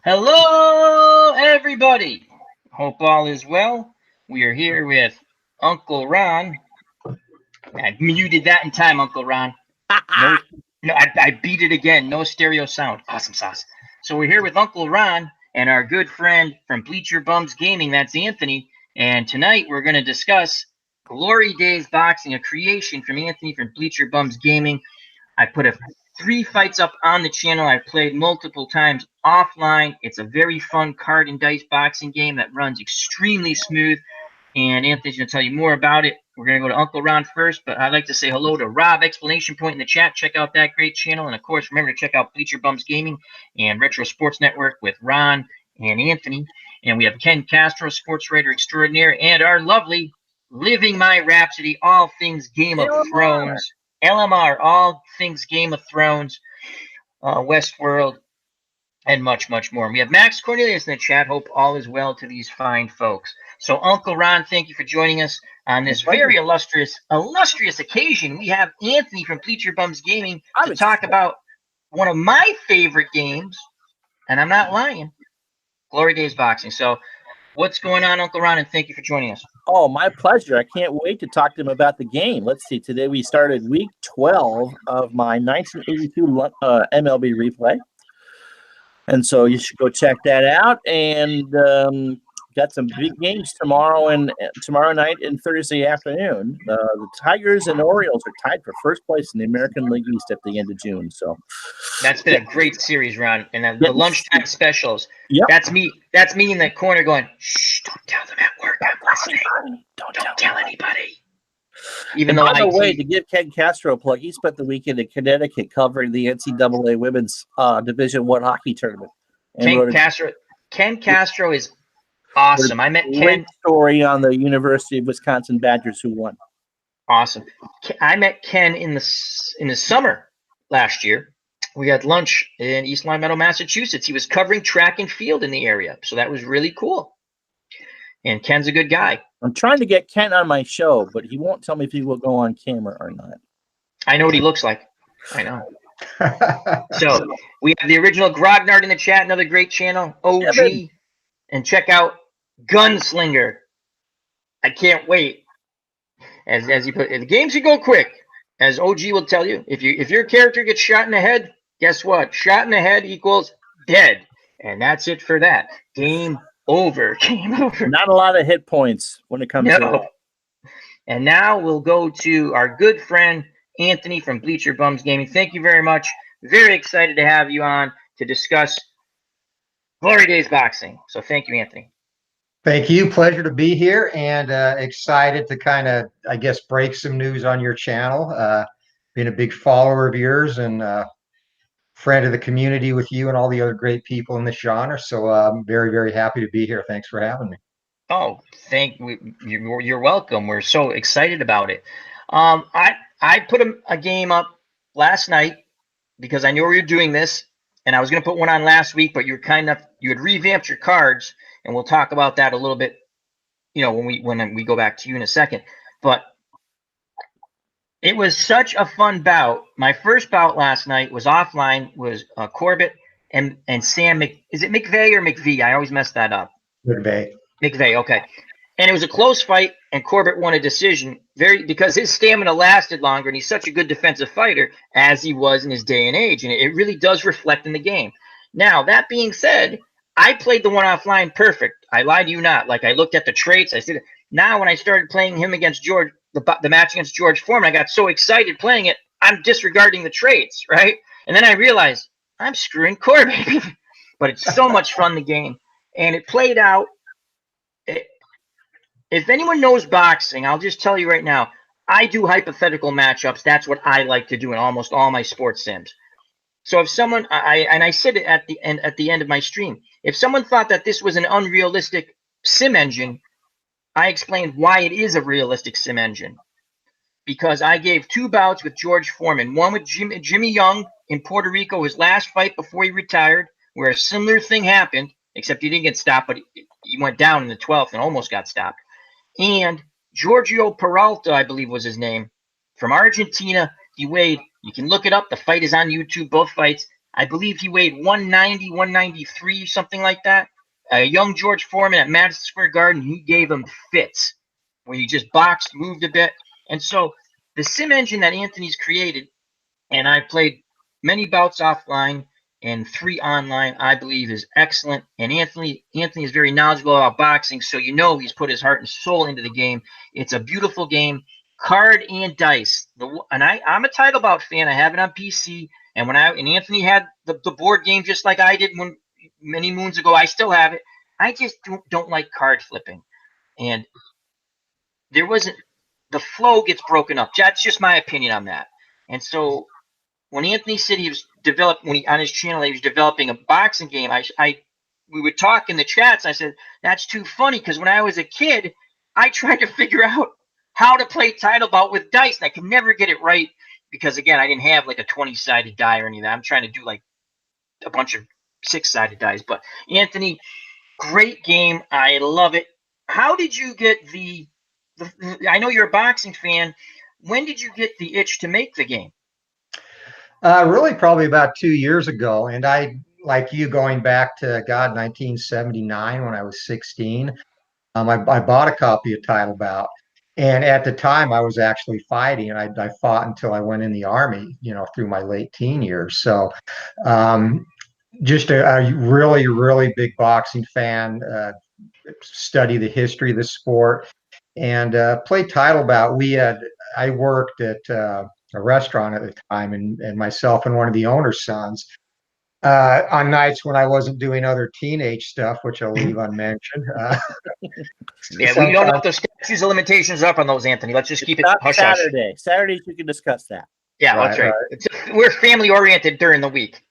Hello, everybody. Hope all is well. We are here with Uncle Ron. I muted that in time, Uncle Ron. No, no, I beat it again. No stereo sound. Awesome sauce. So we're here with Uncle Ron and our good friend from Bleacher Bums Gaming. That's Anthony. And tonight we're going to discuss Glory Days Boxing, a creation from Anthony from Bleacher Bums Gaming. I put three fights up on the channel. I've played multiple times offline. It's a very fun card and dice boxing game that runs extremely smooth. And Anthony's going to tell you more about it. We're going to go to Uncle Ron first, but I'd like to say hello to Rob, exclamation point in the chat. Check out that great channel. And of course, remember to check out Bleacher Bums Gaming and Retro Sports Network with Ron and Anthony. And we have Ken Castro, sports writer extraordinaire, and our lovely Living My Rhapsody, all things Game of Thrones. LMR, all things Game of Thrones, Westworld, and much, much more. And we have Max Cornelius in the chat. Hope all is well to these fine folks. So, Uncle Ron, thank you for joining us on this very illustrious occasion. We have Anthony from Bleacher Bums Gaming to talk about one of my favorite games, and I'm not lying, Glory Days Boxing. So, what's going on, Uncle Ron, and thank you for joining us. Oh, my pleasure. I can't wait to talk to him about the game. Let's see. Today we started week 12 of my 1982 MLB replay. And so you should go check that out. And got some big games tomorrow night and Thursday afternoon. The Tigers and Orioles are tied for first place in the American League East at the end of June. So that's been a great series, Ron. And the lunchtime specials. Yep. That's me in that corner going, shh, don't tell them at work I'm listening. Don't tell anybody. Even though, by the way, to give Ken Castro a plug, he spent the weekend in Connecticut covering the NCAA Women's Division I hockey tournament. Ken Castro is awesome. I met Ken. Great story on the University of Wisconsin Badgers who won. Awesome. I met Ken in the summer last year. We had lunch in East Long Meadow, Massachusetts. He was covering track and field in the area, so that was really cool. And Ken's a good guy. I'm trying to get Ken on my show, but he won't tell me if he will go on camera or not. I know what he looks like. I know. So we have the original Grognard in the chat, another great channel, OG. Yeah, and check out Gunslinger. I can't wait. As you put it, the games can go quick, as OG will tell you. If your character gets shot in the head, guess what? Shot in the head equals dead. And that's it for that. Game over. Game over. Not a lot of hit points when it comes to that. And now we'll go to our good friend Anthony from Bleacher Bums Gaming. Thank you very much. Very excited to have you on to discuss Glory Days Boxing. So thank you, Anthony. Thank you. Pleasure to be here, and excited to kind of, I guess, break some news on your channel. Been a big follower of yours and friend of the community with you and all the other great people in this genre. So I'm very, very happy to be here. Thanks for having me. Oh, you're welcome. We're so excited about it. I put a game up last night because I knew we were doing this, and I was going to put one on last week, but you had revamped your cards, and we'll talk about that a little bit, when we go back to you in a second. But it was such a fun bout. My first bout last night was offline, was Corbett and Sam is it McVeigh or McVie? I always mess that up. McVeigh, okay. And it was a close fight, and Corbett won a decision because his stamina lasted longer, and he's such a good defensive fighter as he was in his day and age, and it really does reflect in the game. Now, that being said, I played the one offline perfect. I lied to you not. Like, I looked at the traits. I said, now when I started playing him against George, the match against George Foreman, I got so excited playing it, I'm disregarding the traits, right? And then I realized I'm screwing Corbett. But it's so much fun, the game. And it played out. If anyone knows boxing, I'll just tell you right now, I do hypothetical matchups. That's what I like to do in almost all my sports sims. So if someone, I said it at the end of my stream, if someone thought that this was an unrealistic sim engine, I explained why it is a realistic sim engine. Because I gave two bouts with George Foreman, one with Jimmy Young in Puerto Rico, his last fight before he retired, where a similar thing happened, except he didn't get stopped, but he went down in the 12th and almost got stopped. And Giorgio Peralta, I believe was his name, from Argentina. He weighed, you can look it up, the fight is on YouTube, both fights. I believe he weighed 190, 193, something like that. Young George Foreman at Madison Square Garden, he gave him fits where he just boxed, moved a bit. And so the sim engine that Anthony's created, and I've played many bouts offline and 3 online, I believe is excellent. And Anthony is very knowledgeable about boxing, so he's put his heart and soul into the game. It's a beautiful game, card and dice. I'm a title bout fan. I have it on PC, and Anthony had the board game just like I did when many moons ago. I still have it. I just don't like card flipping, and there wasn't the flow gets broken up. That's just my opinion on that. And so when Anthony said he was on his channel he was developing a boxing game, we would talk in the chats. I said that's too funny because when I was a kid, I tried to figure out how to play title bout with dice, and I could never get it right because again I didn't have like a 20-sided die or any of that. I'm trying to do like a bunch of 6-sided dice. But Anthony, great game. I love it. How did you get I know you're a boxing fan. When did you get the itch to make the game? Really, probably about 2 years ago. And I, like you, going back to 1979 when I was 16. I bought a copy of Title Bout, and at the time I was actually fighting, and I fought until I went in the Army, through my late teen years. So, just a really, really big boxing fan. Study the history of the sport, and play Title Bout. I worked at a restaurant at the time, and myself and one of the owner's sons, on nights when I wasn't doing other teenage stuff, which I'll leave unmentioned. Yeah, we don't know if the statutes of limitations up on those, Anthony. Let's just keep it hush hush. Saturdays we can discuss that. Yeah, that's right. We're family oriented during the week.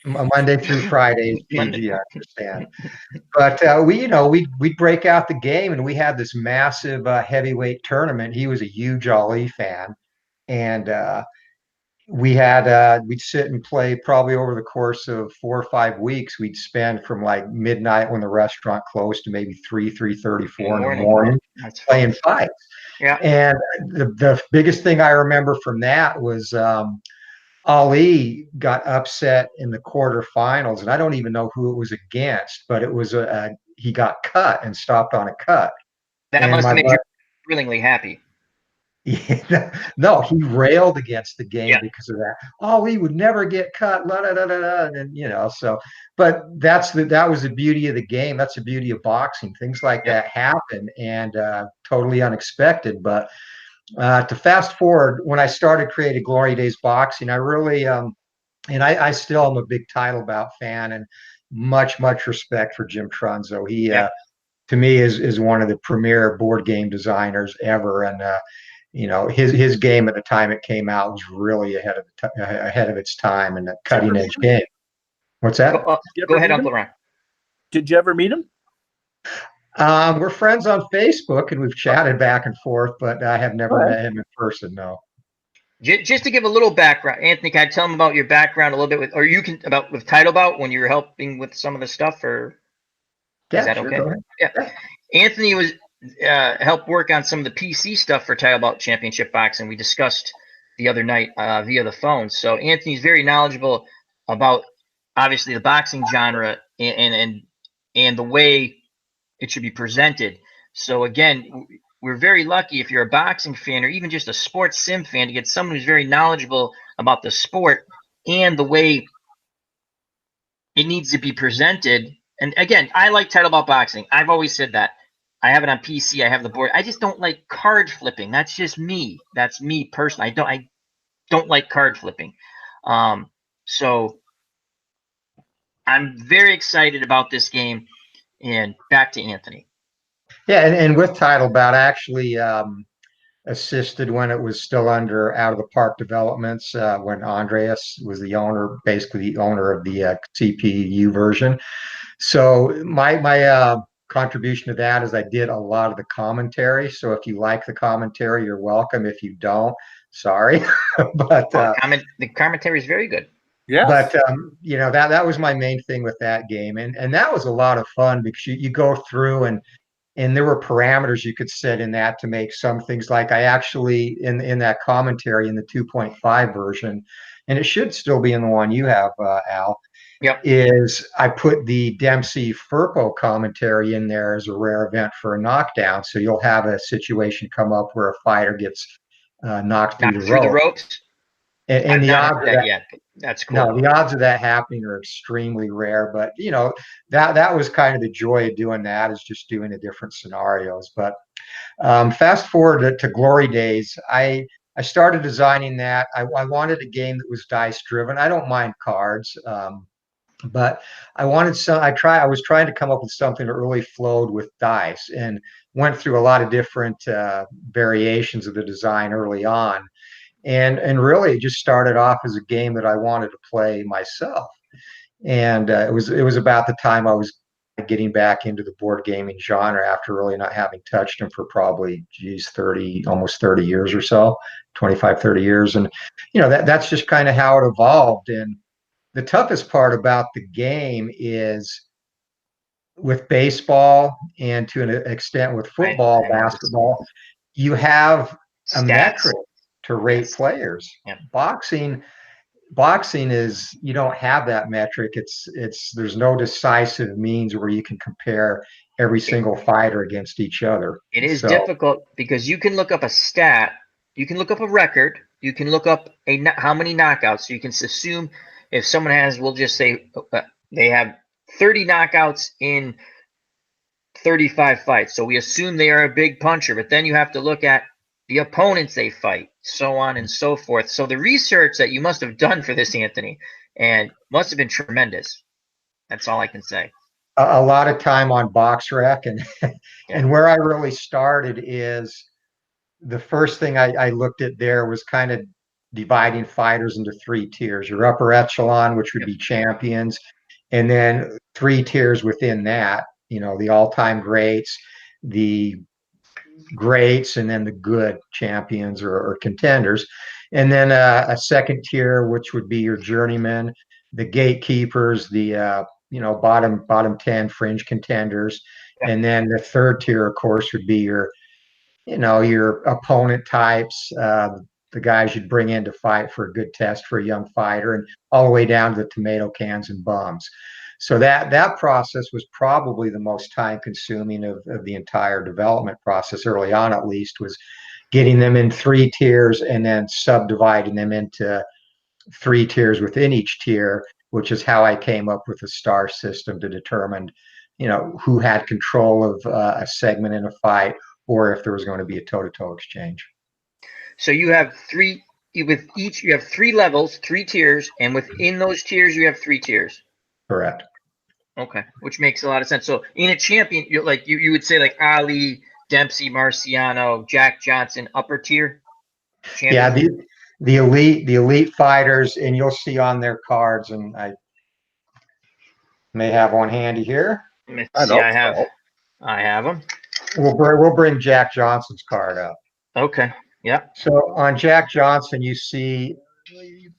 Monday through Friday is PG, I understand. But we'd break out the game, and we had this massive heavyweight tournament. He was a huge Ali fan, and we'd sit and play probably over the course of 4 or 5 weeks. We'd spend from like midnight when the restaurant closed to maybe 3:30, 4 in the morning playing fights. Yeah. And the biggest thing I remember from that was Ali got upset in the quarterfinals, and I don't even know who it was against, but it was he got cut and stopped on a cut. That must have made you thrillingly happy. Yeah, no, he railed against the game because of that. Ali would never get cut, and so. But that was the beauty of the game. That's the beauty of boxing. Things like that happen, and totally unexpected. But to fast forward, when I started creating Glory Days Boxing, I really and I still am a big Title Bout fan, and much respect for Jim Trunzo. He to me is one of the premier board game designers ever, and his game at the time it came out was really ahead of its time, and a cutting edge game. What's that? Go ahead, Uncle Ron. Did you ever meet him? We're friends on Facebook, and we've chatted back and forth, but I have never met him in person. No. Just to give a little background, Anthony, can I tell him about your background a little bit with Title Bout when you were helping with some of the stuff, or is that okay? Yeah. Anthony was helped work on some of the PC stuff for Title Bout Championship Boxing. We discussed the other night via the phone. So Anthony's very knowledgeable about obviously the boxing genre and the way it should be presented. So again, we're very lucky if you're a boxing fan or even just a sports sim fan to get someone who's very knowledgeable about the sport and the way it needs to be presented. And again, I like Title Bout Boxing. I've always said that. I have it on PC. I have the board. I just don't like card flipping. That's just me. That's me personally. I don't like card flipping. So I'm very excited about this game. And back to Anthony. Yeah, and with Title Bout, I actually assisted when it was still under Out of the Park Developments, when Andreas was the owner, basically the owner of the CPU version. So my contribution to that is I did a lot of the commentary. So if you like the commentary, you're welcome. If you don't, sorry. But the commentary is very good. Yeah. But that was my main thing with that game, and that was a lot of fun because you go through and there were parameters you could set in that to make some things. Like I actually in that commentary in the 2.5 version, and it should still be in the one you have, Al. Yep. is I put the Dempsey Furpo commentary in there as a rare event for a knockdown. So you'll have a situation come up where a fighter gets knocked through the Not through the rope. ropes. And I've the not had odds of that that, yet. But that's no, cool. the odds of that happening are extremely rare. But that was kind of the joy of doing that, is just doing the different scenarios. But fast forward to Glory Days, I started designing that. I wanted a game that was dice driven. I don't mind cards. But I wanted some. I was trying to come up with something that really flowed with dice, and went through a lot of different variations of the design early on, and really just started off as a game that I wanted to play myself. And it was about the time I was getting back into the board gaming genre after really not having touched them for probably, geez, 30, almost 30 years or so, 25, 30 years. And that's just kind of how it evolved. And the toughest part about the game is with baseball, and to an extent with football, I noticed basketball, you have a stats. metric to rate Yes. players. Yep. Boxing is, you don't have that metric. There's no decisive means where you can compare every single fighter against each other. It is So difficult because you can look up a stat, you can look up a record, you can look up how many knockouts. So you can assume if someone has, we'll just say they have 30 knockouts in 35 fights. So we assume they are a big puncher, but then you have to look at the opponents they fight, so on and so forth. So the research that you must have done for this, Anthony, and must have been tremendous. That's all I can say. a lot of time on BoxRec, and Yeah. and where I really started is the first thing I looked at there was kind of dividing fighters into three tiers: your upper echelon, which would Yep. be champions, and then three tiers within that, the all-time greats, the greats, and then the good champions or contenders. And then a second tier, which would be your journeyman, the gatekeepers, the bottom 10 fringe contenders. Yep. And then the third tier, of course, would be your opponent types, the guys you'd bring in to fight for a good test for a young fighter, and all the way down to the tomato cans and bums. So that process was probably the most time consuming of the entire development process early on, at least, was getting them in three tiers and then subdividing them into three tiers within each tier, which is how I came up with the star system to determine, who had control of a segment in a fight, or if there was going to be a toe-to-toe exchange. So you have three with each. You have three levels, three tiers, and within those tiers, you have three tiers. Correct. Okay, which makes a lot of sense. So in a champion, you would say like Ali, Dempsey, Marciano, Jack Johnson, upper tier Yeah, champion. the elite fighters, and you'll see on their cards, and I may have one handy here. Let me I see. don't I have them. We'll bring Jack Johnson's card up. Okay. Yeah. So on Jack Johnson, you see,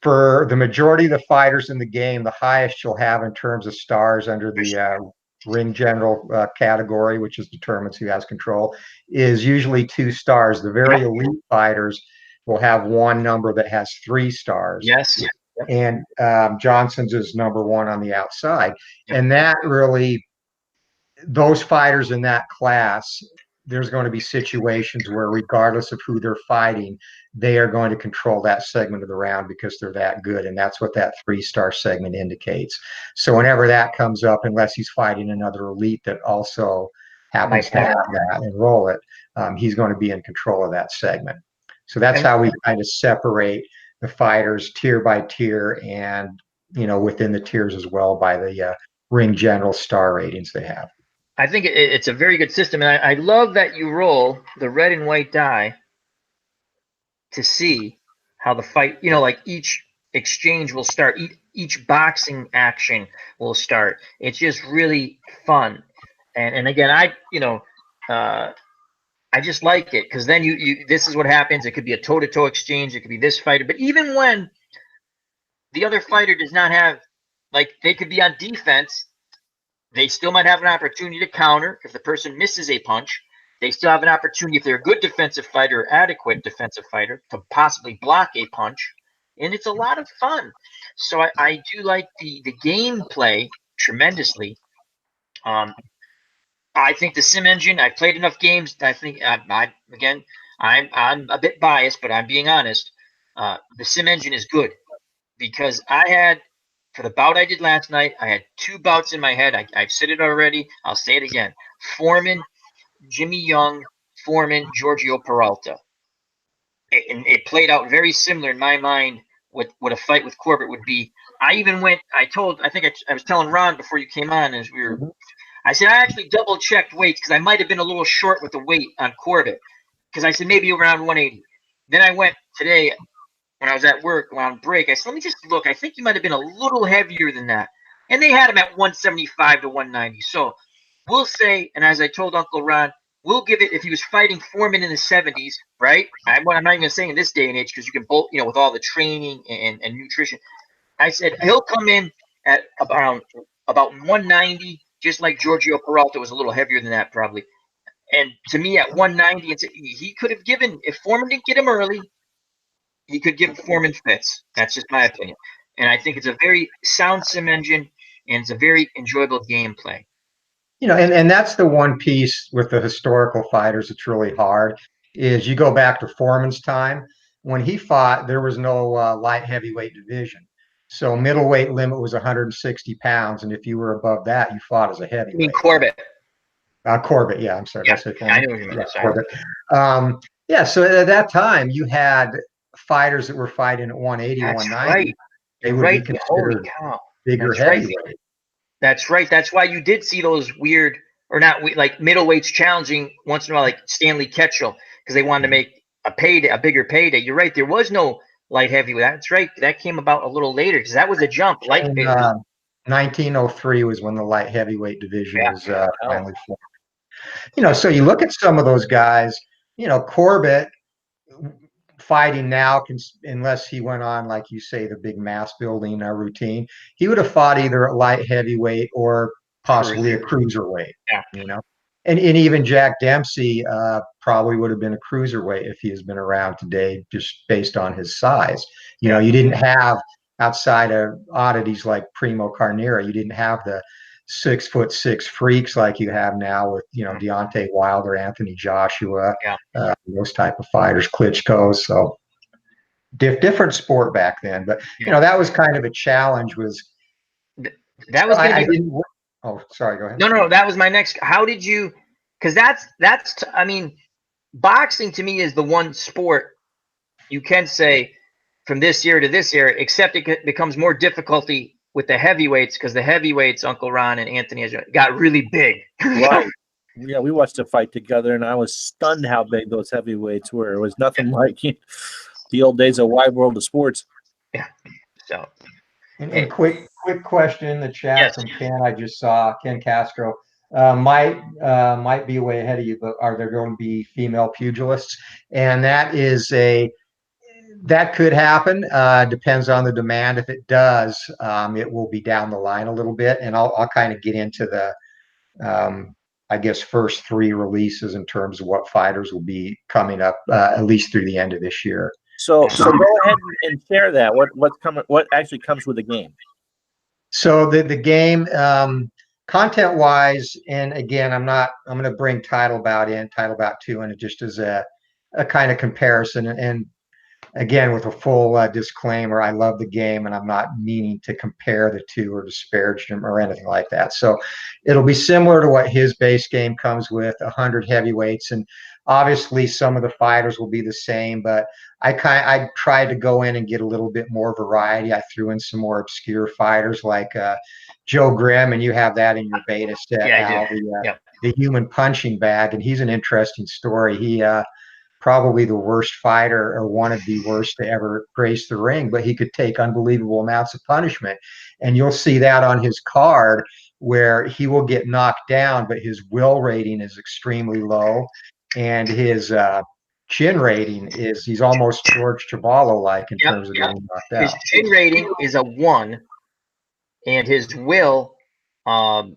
for the majority of the fighters in the game, the highest you'll have in terms of stars under the ring general category, which determines who has control, is usually 2 stars. The very Yep. elite fighters will have one number that has 3 stars. Yes. Yep. And Johnson's is number one on the outside. Yep. And that really, those fighters in that class, there's going to be situations where, regardless of who they're fighting, they are going to control that segment of the round because they're that good. And that's what that 3-star segment indicates. So whenever that comes up, unless he's fighting another elite that also happens to have that and roll it, he's going to be in control of that segment. So that's how we kind of separate the fighters tier by tier, and within the tiers as well, by the ring general star ratings they have. I think it's a very good system, and I love that you roll the red and white die to see how the fight, like each exchange will start, each boxing action will start. It's just really fun, and again, I just like it because then you this is what happens. It could be a toe-to-toe exchange. It could be this fighter, but even when the other fighter does not have, like, they could be on defense, they still might have an opportunity to counter. If the person misses a punch, they still have an opportunity, if they're a good defensive fighter or adequate defensive fighter, to possibly block a punch. and it's a lot of fun. So I do like the gameplay tremendously. Um, I think the sim engine. I've played enough games. I think again, I'm a bit biased, but I'm being honest. The sim engine is good because I had for the bout I did last night. I had two bouts in my head. I've said it already. I'll say it again. Foreman, Jimmy Young, Foreman, Giorgio Peralta. It played out very similar in my mind what a fight with Corbett would be. I even went. I think I was telling Ron before you came on as we were. Mhm. I said I actually double checked weights because I might have been a little short with the weight on Corbett because I said maybe around 180. Then I went today when I was at work on break. I said let me just look. I think he might have been a little heavier than that, and they had him at 175 to 190. So we'll say, and as I told Uncle Ron, we'll give it if he was fighting Foreman in the 70s, right? I'm not even saying in this day and age because you can both, with all the training and nutrition. I said he'll come in at about 190, just like Giorgio Peralta was a little heavier than that probably. And to me, at 190, he could have given if Foreman didn't get him early, he could give Foreman fits. That's just my opinion. And I think it's a very sound sim engine and it's a very enjoyable gameplay. And that's the one piece with the historical fighters that's really hard is you go back to Foreman's time when he fought, there was no light heavyweight division. So middleweight limit was 160 pounds, and if you were above that, you fought as a I mean heavyweight. Corbett. Corbett, yeah, I'm sorry, Yeah, did I say I Foreman? know what you meant. Yeah, Sorry. Corbett. Yeah, so at that time, you had fighters that were fighting at 180, That's 190. right. They You're would be right. Holy considered cow. bigger That's right. heavyweight. That's right. That's why you did see those weird, or not like middleweights challenging once in a while, like Stanley Ketchel, because they wanted to make a bigger payday. You're right. There was no light heavyweight. That's right. That came about a little later because that was a jump. Light. In It was, 1903 was when the light heavyweight division yeah. was finally formed. So you look at some of those guys, Corbett fighting now, unless he went on, like you say, the big mass building routine, he would have fought either a light heavyweight or possibly a cruiserweight, Yeah. And even Jack Dempsey probably would have been a cruiserweight if he has been around today, just based on his size. You didn't have outside of oddities like Primo Carnera, you didn't have the 6'6" freaks like you have now with Deontay Wilder, Anthony Joshua, Yeah. those type of fighters, Klitschko. So different sport back then, but that was kind of a challenge. That was going to I be. didn't. Oh, sorry. Go ahead. No. That was my next. How did you? Because that's. I mean, boxing to me is the one sport you can say from this year to this year, except it becomes more difficulty with the heavyweights because the heavyweights, Uncle Ron and Anthony, got really big. Right. Yeah, we watched a fight together, and I was stunned how big those heavyweights were. It was nothing like the old days of Wide World of Sports. Yeah. So. And quick question in the chat from Ken. I just saw Ken Castro. Might be way ahead of you, but are there going to be female pugilists? And that could happen. Depends on the demand. If it does, it will be down the line a little bit, and I'll kind of get into the I guess first three releases in terms of what fighters will be coming up at least through the end of this year. So go ahead and share that. What's coming? What actually comes with the game? So the game, content wise, and again, I'm going to bring Title Bout 2 in it just as a kind of comparison. And again, with a full disclaimer, I love the game and I'm not meaning to compare the two or disparage them or anything like that. So it'll be similar to what his base game comes with, 100 heavyweights. And obviously some of the fighters will be the same, but I tried to go in and get a little bit more variety. I threw in some more obscure fighters like Joe Grimm, and you have that in your beta set, Yeah, Al, the human punching bag. And he's an interesting story. He probably the worst fighter or one of the worst to ever grace the ring, but he could take unbelievable amounts of punishment. And you'll see that on his card where he will get knocked down, but his will rating is extremely low. And his chin rating he's almost George Chuvalo-like in terms of getting knocked out. His chin rating is a 1, and his will, is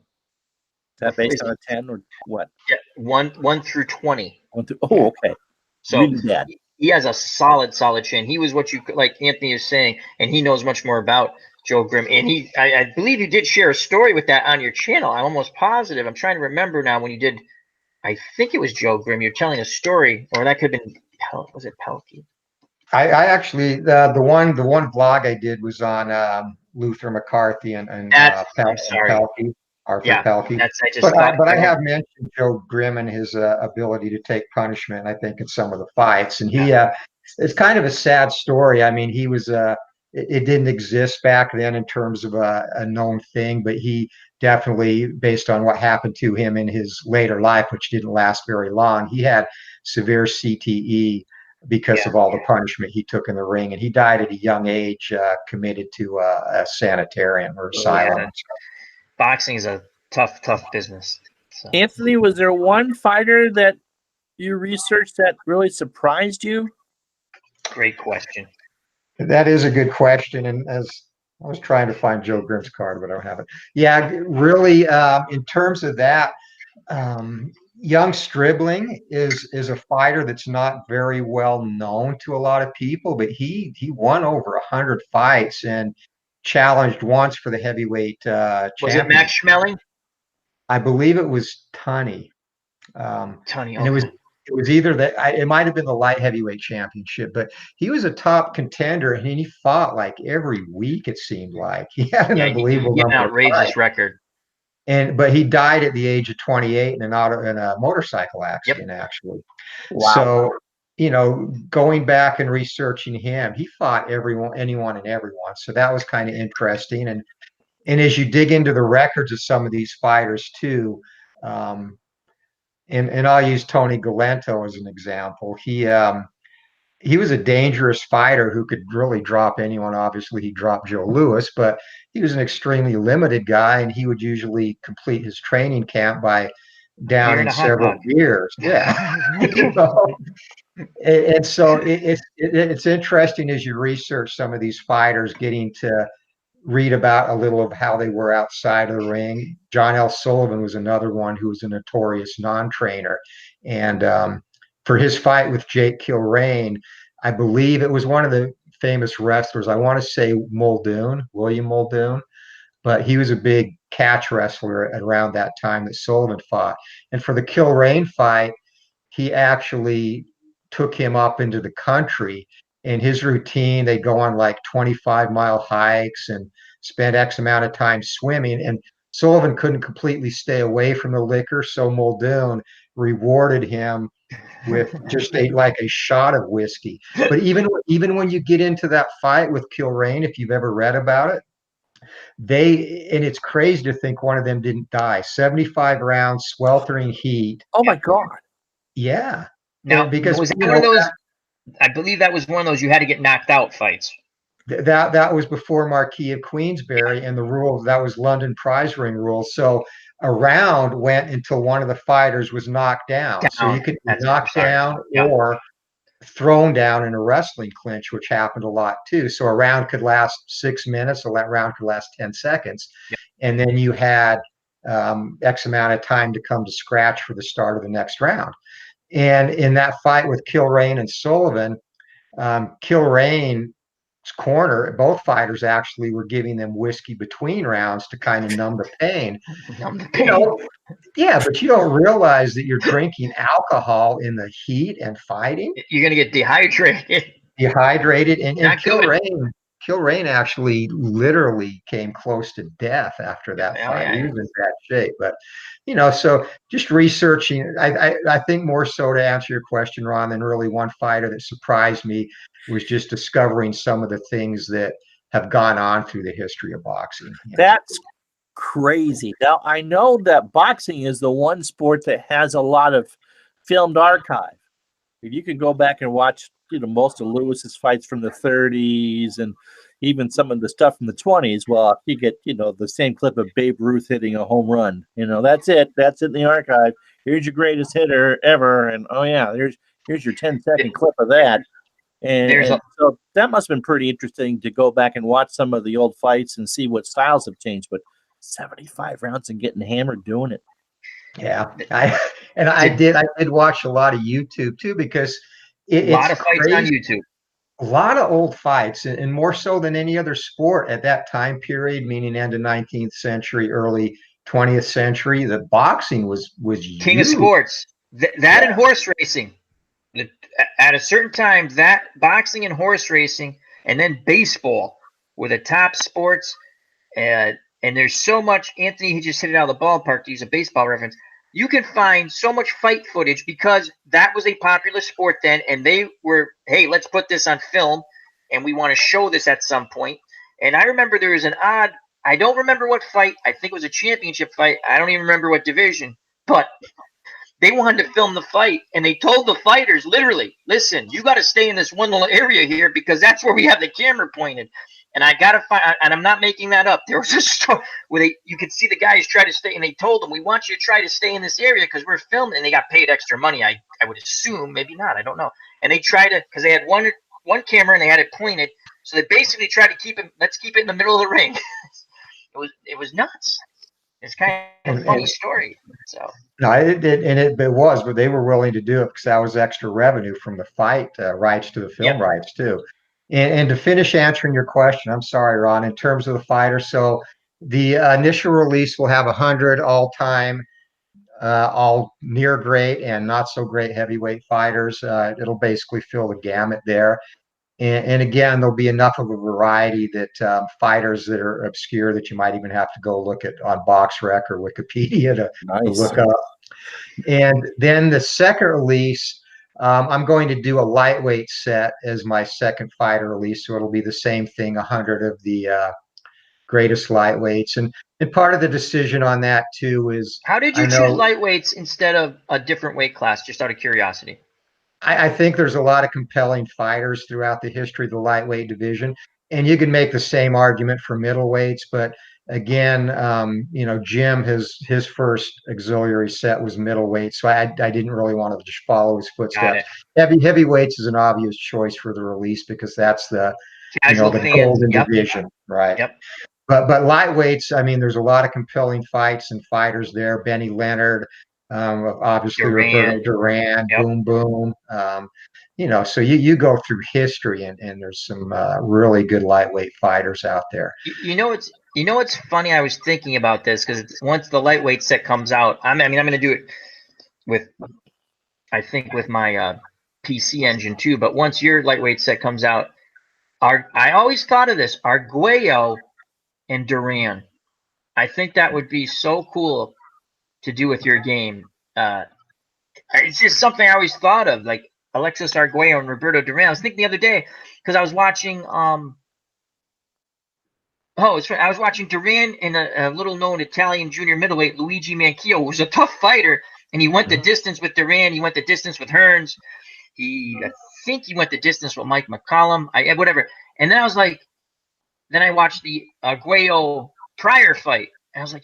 that based on a 10 or what? Yeah, 1 through 20. Oh, okay. So really bad. he has a solid chin. He was what you like Anthony is saying, and he knows much more about Joe Grimm. And I believe you did share a story with that on your channel. I'm almost positive. I'm trying to remember now when you did. I think it was Joe Grimm. You're telling a story, or that could have been was it Pelkey? I actually the one blog I did was on Luther McCarthy and I'm sorry. Pelkey, Arthur Pelkey. I just thought. But I have mentioned Joe Grimm and his ability to take punishment. I think in some of the fights, and he it's kind of a sad story. I mean, he was it didn't exist back then in terms of a known thing, but he definitely, based on what happened to him in his later life, which didn't last very long, he had severe CTE because of all the punishment he took in the ring. And he died at a young age, committed to a sanitarium or asylum. Yeah. Boxing is a tough business. So. Anthony, was there one fighter that you researched that really surprised you? Great question. That is a good question. And as I was trying to find Joe Grimm's card, but I don't have it. Yeah, really, in terms of that, young Stribling is a fighter that's not very well known to a lot of people, but he won over 100 fights and challenged once for the heavyweight championship. Was it Max Schmeling? I believe it was Tunney. Tunney, and it was either that it might have been the light heavyweight championship, but he was a top contender and he fought like every week. It seemed like he had an unbelievable number outrageous record. But he died at the age of 28 in a motorcycle accident, actually. Wow. So, going back and researching him, he fought anyone and everyone. So that was kind of interesting. And as you dig into the records of some of these fighters too, and I'll use Tony Galento as an example. He was a dangerous fighter who could really drop anyone. Obviously, he dropped Joe Louis, but he was an extremely limited guy, and he would usually complete his training camp by downing several beers. Yeah. And so it's interesting as you research some of these fighters, getting to read about a little of how they were outside of the ring. John L. Sullivan was another one who was a notorious non-trainer. And for his fight with Jake Kilrain, I believe it was one of the famous wrestlers. I want to say William Muldoon, but he was a big catch wrestler at around that time that Sullivan fought. And for the Kilrain fight, he actually took him up into the country. In his routine, they go on like 25-mile hikes and spend X amount of time swimming. And Sullivan couldn't completely stay away from the liquor, so Muldoon rewarded him with just like a shot of whiskey. But even when you get into that fight with Kilrain, if you've ever read about it, and it's crazy to think one of them didn't die. 75 rounds, sweltering heat. Oh my God. Yeah. Now, because was one of those? I believe that was one of those you had to get knocked out fights. That was before Marquis of Queensberry, and the rules, that was London prize ring rules. So a round went until one of the fighters was knocked down. So you could be knocked down or thrown down in a wrestling clinch, which happened a lot too. So a round could last 6 minutes, or that round could last 10 seconds. And then you had X amount of time to come to scratch for the start of the next round. And in that fight with Kilrain and Sullivan, Kilrain's corner, both fighters actually were giving them whiskey between rounds to kind of numb the pain. Yeah, but you don't realize that you're drinking alcohol in the heat and fighting. You're going to get dehydrated. And Kilrain actually literally came close to death after that fight. He was in bad shape. But, so just researching, I think more so, to answer your question, Ron, than really one fighter that surprised me was just discovering some of the things that have gone on through the history of boxing. That's crazy. Now, I know that boxing is the one sport that has a lot of filmed archive. If you can go back and watch, most of Lewis's fights from the 30s and even some of the stuff from the 20s, well, you get, the same clip of Babe Ruth hitting a home run. That's it. That's in the archive. Here's your greatest hitter ever. And, oh, yeah, here's your 10-second clip of that. And so that must have been pretty interesting to go back and watch some of the old fights and see what styles have changed. But 75 rounds and getting hammered doing it. Yeah. I did watch a lot of YouTube too, because A lot It's of fights on crazy. YouTube. A lot of old fights, and more so than any other sport at that time period, meaning end of 19th century, early 20th century. The boxing was King of huge. sports. That and horse racing. At a certain time, that boxing and horse racing, and then baseball were the top sports. And there's so much. Anthony, he just hit it out of the ballpark to use a baseball reference. You can find so much fight footage because that was a popular sport then, and they were, hey, let's put this on film, and we want to show this at some point. And I remember there was I don't remember what fight. I think it was a championship fight. I don't even remember what division, but they wanted to film the fight, and they told the fighters literally, listen, you got to stay in this one little area here because that's where we have the camera pointed. And I got to find, and I'm not making that up. There was a story where you could see the guys try to stay, and they told them, we want you to try to stay in this area because we're filming, and they got paid extra money. I would assume, maybe not, I don't know. And they tried to, because they had one camera and they had it pointed, so they basically tried to let's keep it in the middle of the ring. It was nuts. It's kind of a funny story. So no, it was, but they were willing to do it because that was extra revenue from the fight rights to the film rights too. And to finish answering your question, I'm sorry, Ron, in terms of the fighters. So the initial release will have 100 all-time, all near great and not so great heavyweight fighters. It'll basically fill the gamut there. And again, there'll be enough of a variety that fighters that are obscure that you might even have to go look at on BoxRec or Wikipedia to look up. And then the second release, I'm going to do a lightweight set as my second fighter release. So it'll be the same thing, 100 of the greatest lightweights. And part of the decision on that too is, how did you choose lightweights instead of a different weight class, just out of curiosity? I think there's a lot of compelling fighters throughout the history of the lightweight division, and you can make the same argument for middleweights. But again, Jim, his first auxiliary set was middleweight, so I didn't really want to just follow his footsteps. Heavyweights is an obvious choice for the release because that's the the golden division, right? Yep. But lightweights, I mean, there's a lot of compelling fights and fighters there. Benny Leonard, obviously Roberto Duran, Boom Boom. So you go through history and there's some really good lightweight fighters out there. It's funny. I was thinking about this because once the lightweight set comes out, I'm going to do it with my PC engine too. But once your lightweight set comes out, I always thought of this: Arguello and Duran. I think that would be so cool to do with your game. It's just something I always thought of, like Alexis Arguello and Roberto Duran. I was thinking the other day because I was watching I was watching Duran in a little known Italian junior middleweight, Luigi Manchio, who was a tough fighter, and he went the distance with Duran. He went the distance with Hearns. I think he went the distance with Mike McCollum. Whatever. And then I watched the Arguello Pryor fight, and I was like,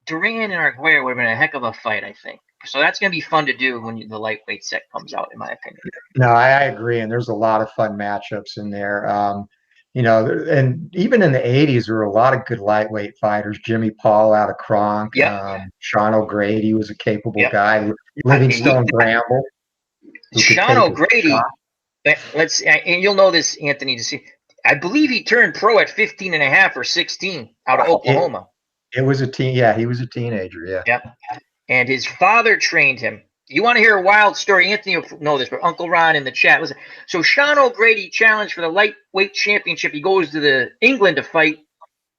Duran and Arguello would have been a heck of a fight, I think. So that's going to be fun to do when the lightweight set comes out, in my opinion. No, I agree, and there's a lot of fun matchups in there. And even in the 80s, there were a lot of good lightweight fighters. Jimmy Paul out of Kronk. Sean O'Grady was a capable guy. Livingstone Bramble. Sean O'Grady. And you'll know this, Anthony, to see. I believe he turned pro at 15 and a half or 16 out of Oklahoma. It was a teen. Yeah, he was a teenager. Yeah. Yep. And his father trained him. You want to hear a wild story? Anthony will know this, but Uncle Ron in the chat. Listen. So Sean O'Grady challenged for the lightweight championship. He goes to England to fight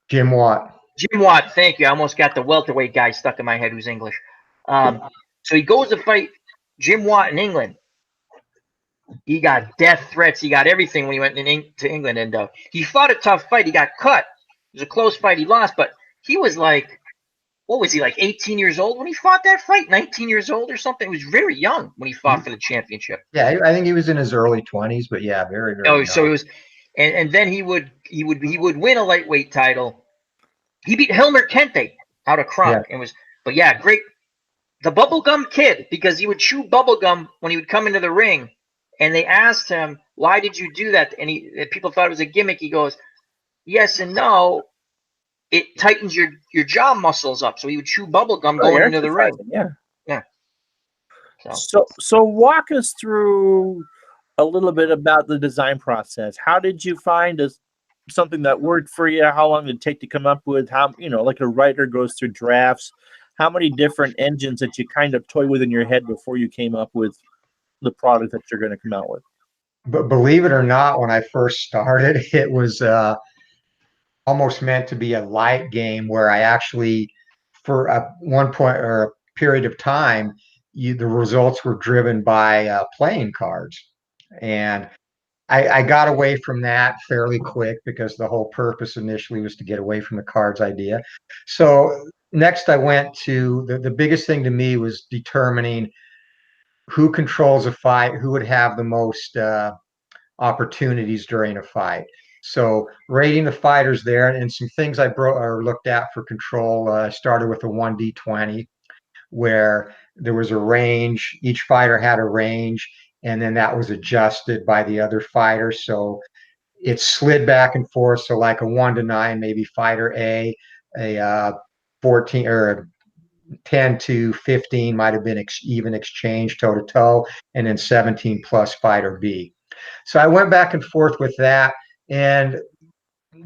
Jim Watt. Jim Watt, thank you. I almost got the welterweight guy stuck in my head who's English. So he goes to fight Jim Watt in England. He got death threats. He got everything when he went to England. And he fought a tough fight. He got cut. It was a close fight. He lost, but he was like, what was he, like 18 years old when he fought that fight? 19 years old or something? He was very young when he fought for the championship. Yeah, I think he was in his early 20s, but yeah, very, very young. So it was, and then he would win a lightweight title. He beat Hilmer Kente out of Kronk. Great. The bubblegum kid, because he would chew bubblegum when he would come into the ring. And they asked him, why did you do that? And people thought it was a gimmick. He goes, yes and no. It tightens your jaw muscles up. So he would chew bubblegum going into the ring. Yeah. So walk us through a little bit about the design process. How did you find something that worked for you? How long did it take to come up with? How, like a writer goes through drafts, how many different engines that you kind of toy with in your head before you came up with the product that you're going to come out with? But believe it or not, when I first started, it was almost meant to be a light game where I actually, for one point or a period of time, the results were driven by playing cards. And I got away from that fairly quick because the whole purpose initially was to get away from the cards idea. So next I went to the biggest thing to me was determining who controls a fight, who would have the most opportunities during a fight. So rating the fighters there, and some things I or looked at for control. Started with a 1d20 where there was a range. Each fighter had a range, and then that was adjusted by the other fighter. So it slid back and forth. So like a 1 to 9, maybe fighter a 14 or 10 to 15 might have been even exchange toe to toe, and then 17 plus fighter B. So I went back and forth with that and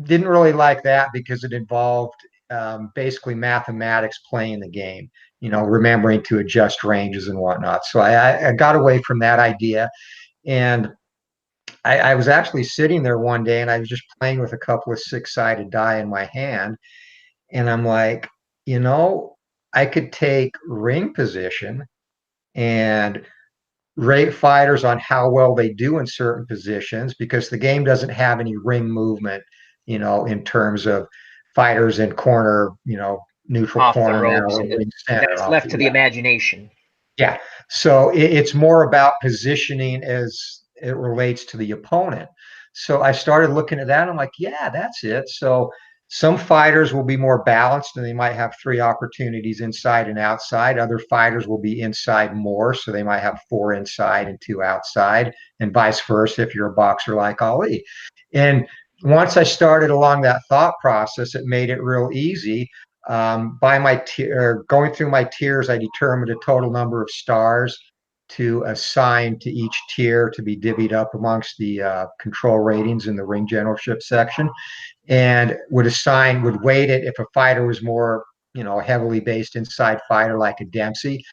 didn't really like that because it involved basically mathematics playing the game, remembering to adjust ranges and whatnot. So I got away from that idea. And I was actually sitting there one day and I was just playing with a couple of 6-sided die in my hand. And I'm like, I could take ring position and rate fighters on how well they do in certain positions because the game doesn't have any ring movement, in terms of fighters in corner, neutral Off the corner now ropes, or and ring center. that's left to the imagination. Yeah. So it's more about positioning as it relates to the opponent. So I started looking at that and I'm like, yeah, that's it. So some fighters will be more balanced and they might have 3 opportunities inside and outside. Other fighters will be inside more. So they might have 4 inside and 2 outside, and vice versa if you're a boxer like Ali. And once I started along that thought process, it made it real easy. By my going through my tiers, I determined a total number of stars to assign to each tier to be divvied up amongst the control ratings in the ring generalship section, and would weight it if a fighter was more, heavily based inside fighter like a Dempsey.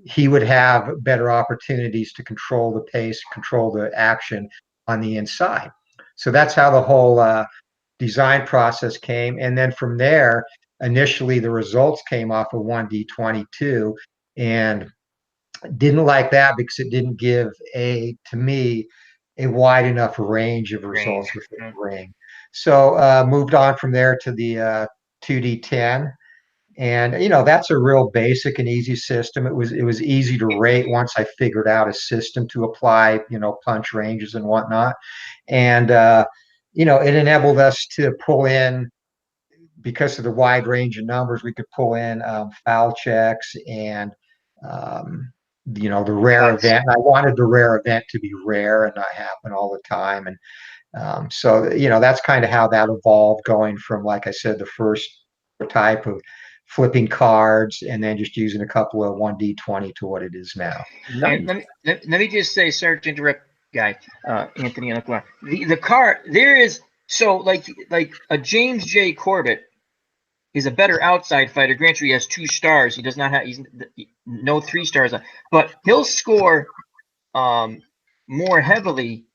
He would have better opportunities to control the pace, control the action on the inside. So that's how the whole design process came. And then from there, initially the results came off of 1d22, and didn't like that because it didn't give to me a wide enough range of results within the ring. So moved on from there to the 2d10. And that's a real basic and easy system. It was easy to rate once I figured out a system to apply, punch ranges and whatnot. And it enabled us to pull in, because of the wide range of numbers, we could pull in foul checks and the rare event. I wanted the rare event to be rare and not happen all the time. And so that's kind of how that evolved, going from, like I said, the first type of flipping cards and then just using a couple of 1d20 to what it is now. Nice. And let me just say, sorry to interrupt, guy, Anthony and Uncle. The card there is, so like a James J. Corbett is a better outside fighter. Granted, he has 2 stars. He does not have, he's no 3 stars, but he'll score more heavily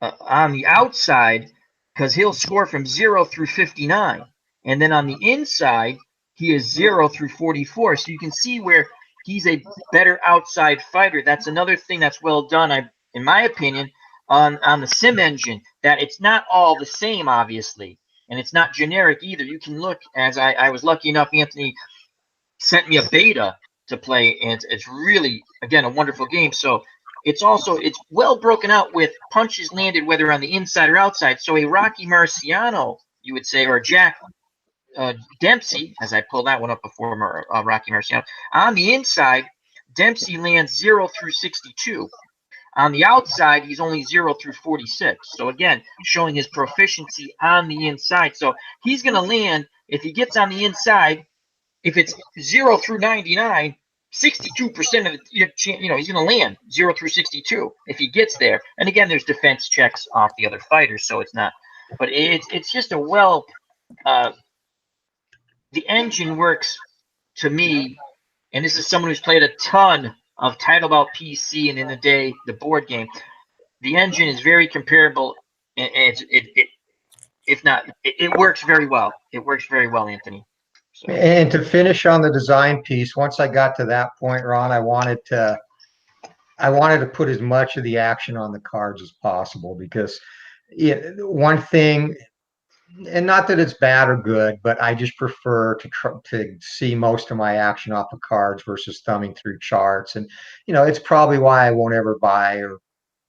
on the outside because he'll score from 0 through 59, and then on the inside he is 0 through 44. So you can see where he's a better outside fighter. That's another thing that's well done, in my opinion, on the sim engine, that it's not all the same, obviously, and it's not generic either. You can look, as I was lucky enough, Anthony sent me a beta to play, and it's really, again, a wonderful game. So it's well broken out with punches landed whether on the inside or outside. So a Rocky Marciano, you would say, or Jack Dempsey, as I pulled that one up before, Rocky Marciano, on the inside, Dempsey lands 0 through 62. On the outside, he's only 0 through 46. So again, showing his proficiency on the inside. So he's going to land, if he gets on the inside, if it's 0 through 99, 62% of the he's going to land 0 through 62 if he gets there. And again, there's defense checks off the other fighters, so it's not. But it's just a the engine works to me, and this is someone who's played a ton of Title Bout PC and in the day the board game. The engine is very comparable, and it works very well. It works very well, Anthony. So. And to finish on the design piece, once I got to that point, Ron, I wanted to put as much of the action on the cards as possible, because one thing, and not that it's bad or good, but I just prefer to see most of my action off of cards versus thumbing through charts. And it's probably why I won't ever buy or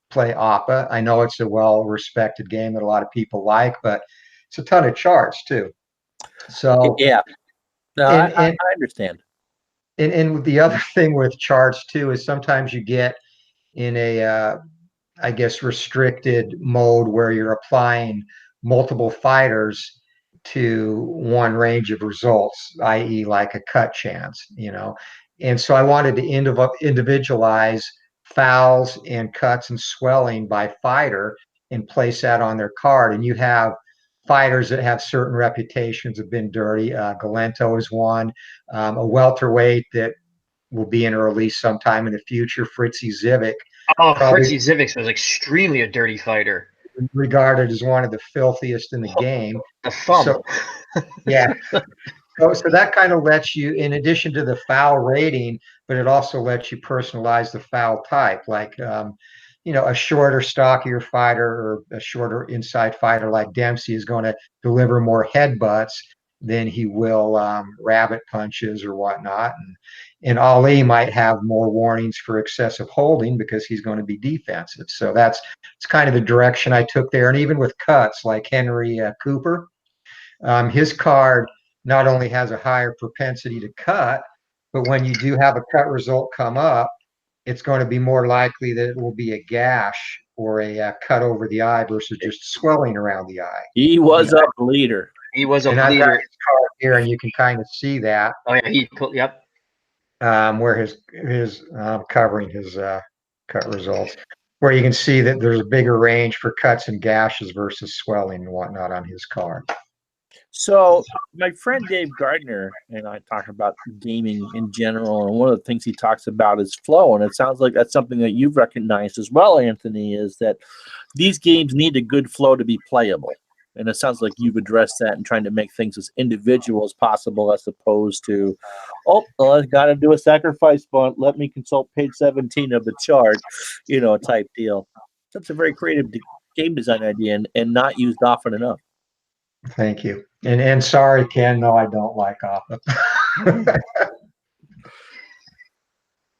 play APA. I know it's a well-respected game that a lot of people like, but it's a ton of charts too. So yeah, no, I understand. And the other thing with charts too is sometimes you get in a I guess restricted mode where you're applying multiple fighters to one range of results, i.e. like a cut chance, And so I wanted to individualize fouls and cuts and swelling by fighter and place that on their card. And you have fighters that have certain reputations, have been dirty. Galento is one, a welterweight that will be in a release sometime in the future, Fritzy Zivic. Oh, Fritzy Zivic was extremely a dirty fighter. Regarded as one of the filthiest in the game. The thumb. So, yeah. So that kind of lets you, in addition to the foul rating, but it also lets you personalize the foul type. Like, a shorter, stockier fighter or a shorter inside fighter like Dempsey is going to deliver more headbutts than he will rabbit punches or whatnot. And Ali might have more warnings for excessive holding because he's going to be defensive. So it's kind of the direction I took there. And even with cuts like Henry Cooper, his card not only has a higher propensity to cut, but when you do have a cut result come up, it's going to be more likely that it will be a gash or a cut over the eye versus just swelling around the eye. He was a bleeder. He was a bleeder. I've got his card here, and you can kind of see that. Oh yeah, yep. Where his covering his cut results, where you can see that there's a bigger range for cuts and gashes versus swelling and whatnot on his card. So my friend Dave Gardner and I talk about gaming in general, and one of the things he talks about is flow, and it sounds like that's something that you've recognized as well, Anthony, is that these games need a good flow to be playable. And it sounds like you've addressed that and trying to make things as individual as possible, as opposed to, I got to do a sacrifice bunt. Let me consult page 17 of the chart, type deal. That's a very creative game design idea and not used often enough. Thank you. And sorry, Ken, no, I don't like APA.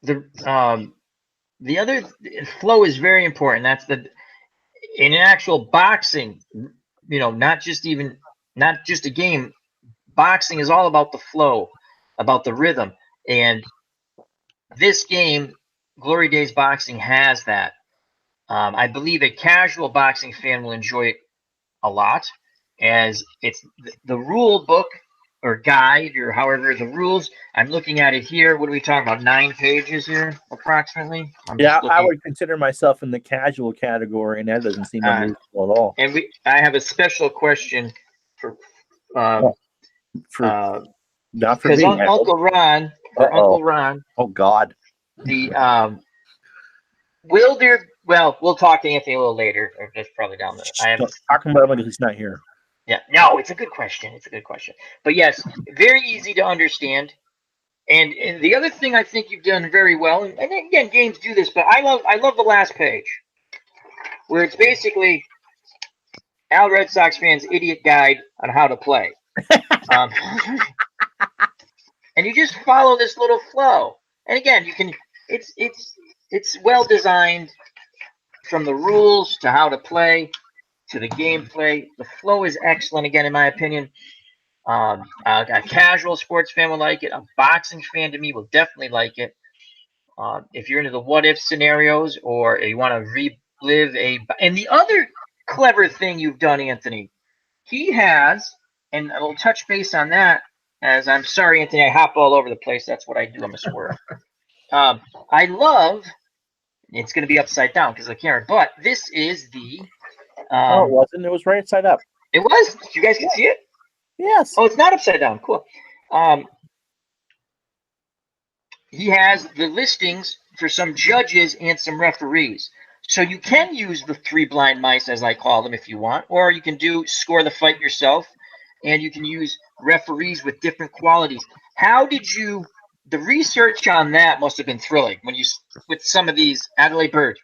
The other flow is very important. That's in actual boxing, not just a game. Boxing is all about the flow, about the rhythm. And this game, Glory Days Boxing, has that. I believe a casual boxing fan will enjoy it a lot, as it's the rule book or guide, or however the rules. I'm looking at it here. What are we talking about? 9 pages here, approximately? I would consider myself in the casual category, and that doesn't seem unreasonable at all. And I have a special question for not for me, Uncle Ron. Uncle Ron. Oh God. Will there? Well, we'll talk to Anthony a little later. Or just probably down there. I have talking about him because he's not here. Yeah, no, it's a good question. But yes, very easy to understand. And the other thing I think you've done very well, and again, games do this, but I love the last page, where it's basically Al Red Sox fans' idiot guide on how to play. And you just follow this little flow. And again, it's well designed, from the rules to how to play to the gameplay. The flow is excellent, again, in my opinion. A casual sports fan will like it. A boxing fan, to me, will definitely like it. If you're into the what-if scenarios, or you want to relive and the other clever thing you've done, Anthony, he has, and I'll touch base on that, as I'm sorry, Anthony, I hop all over the place. That's what I do. I'm a swerve. I love. It's going to be upside down because I can't. But this is the. Oh, it wasn't. It was right side up. It was. You guys can see it. Yes. Oh, it's not upside down. Cool. He has the listings for some judges and some referees. So you can use the 3 blind mice, as I call them, if you want, or you can score the fight yourself, and you can use referees with different qualities. How did you? The research on that must have been thrilling when you with some of these Adelaide Bird.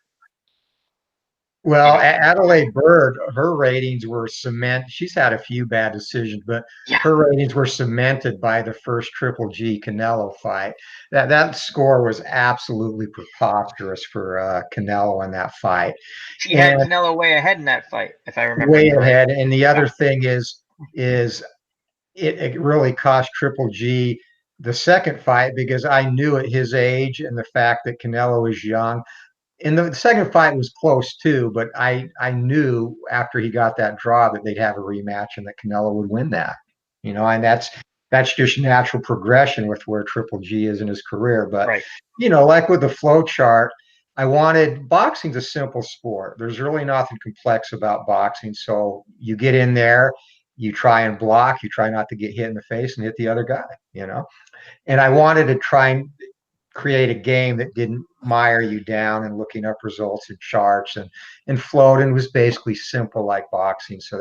Well, Adelaide Bird, her ratings were She's had a few bad decisions, but her ratings were cemented by the first Triple G Canelo fight. That score was absolutely preposterous for Canelo in that fight. She had Canelo way ahead in that fight, if I remember. Way ahead. And the other thing is it really cost Triple G the second fight because I knew at his age and the fact that Canelo was young. And the second fight was close too, but I knew after he got that draw that they'd have a rematch and that Canelo would win that. And that's just natural progression with where Triple G is in his career. But like with the flow chart, boxing's a simple sport. There's really nothing complex about boxing. So you get in there, you try and block, you try not to get hit in the face and hit the other guy, And I wanted to try and create a game that didn't mire you down and looking up results and charts and floating was basically simple like boxing. So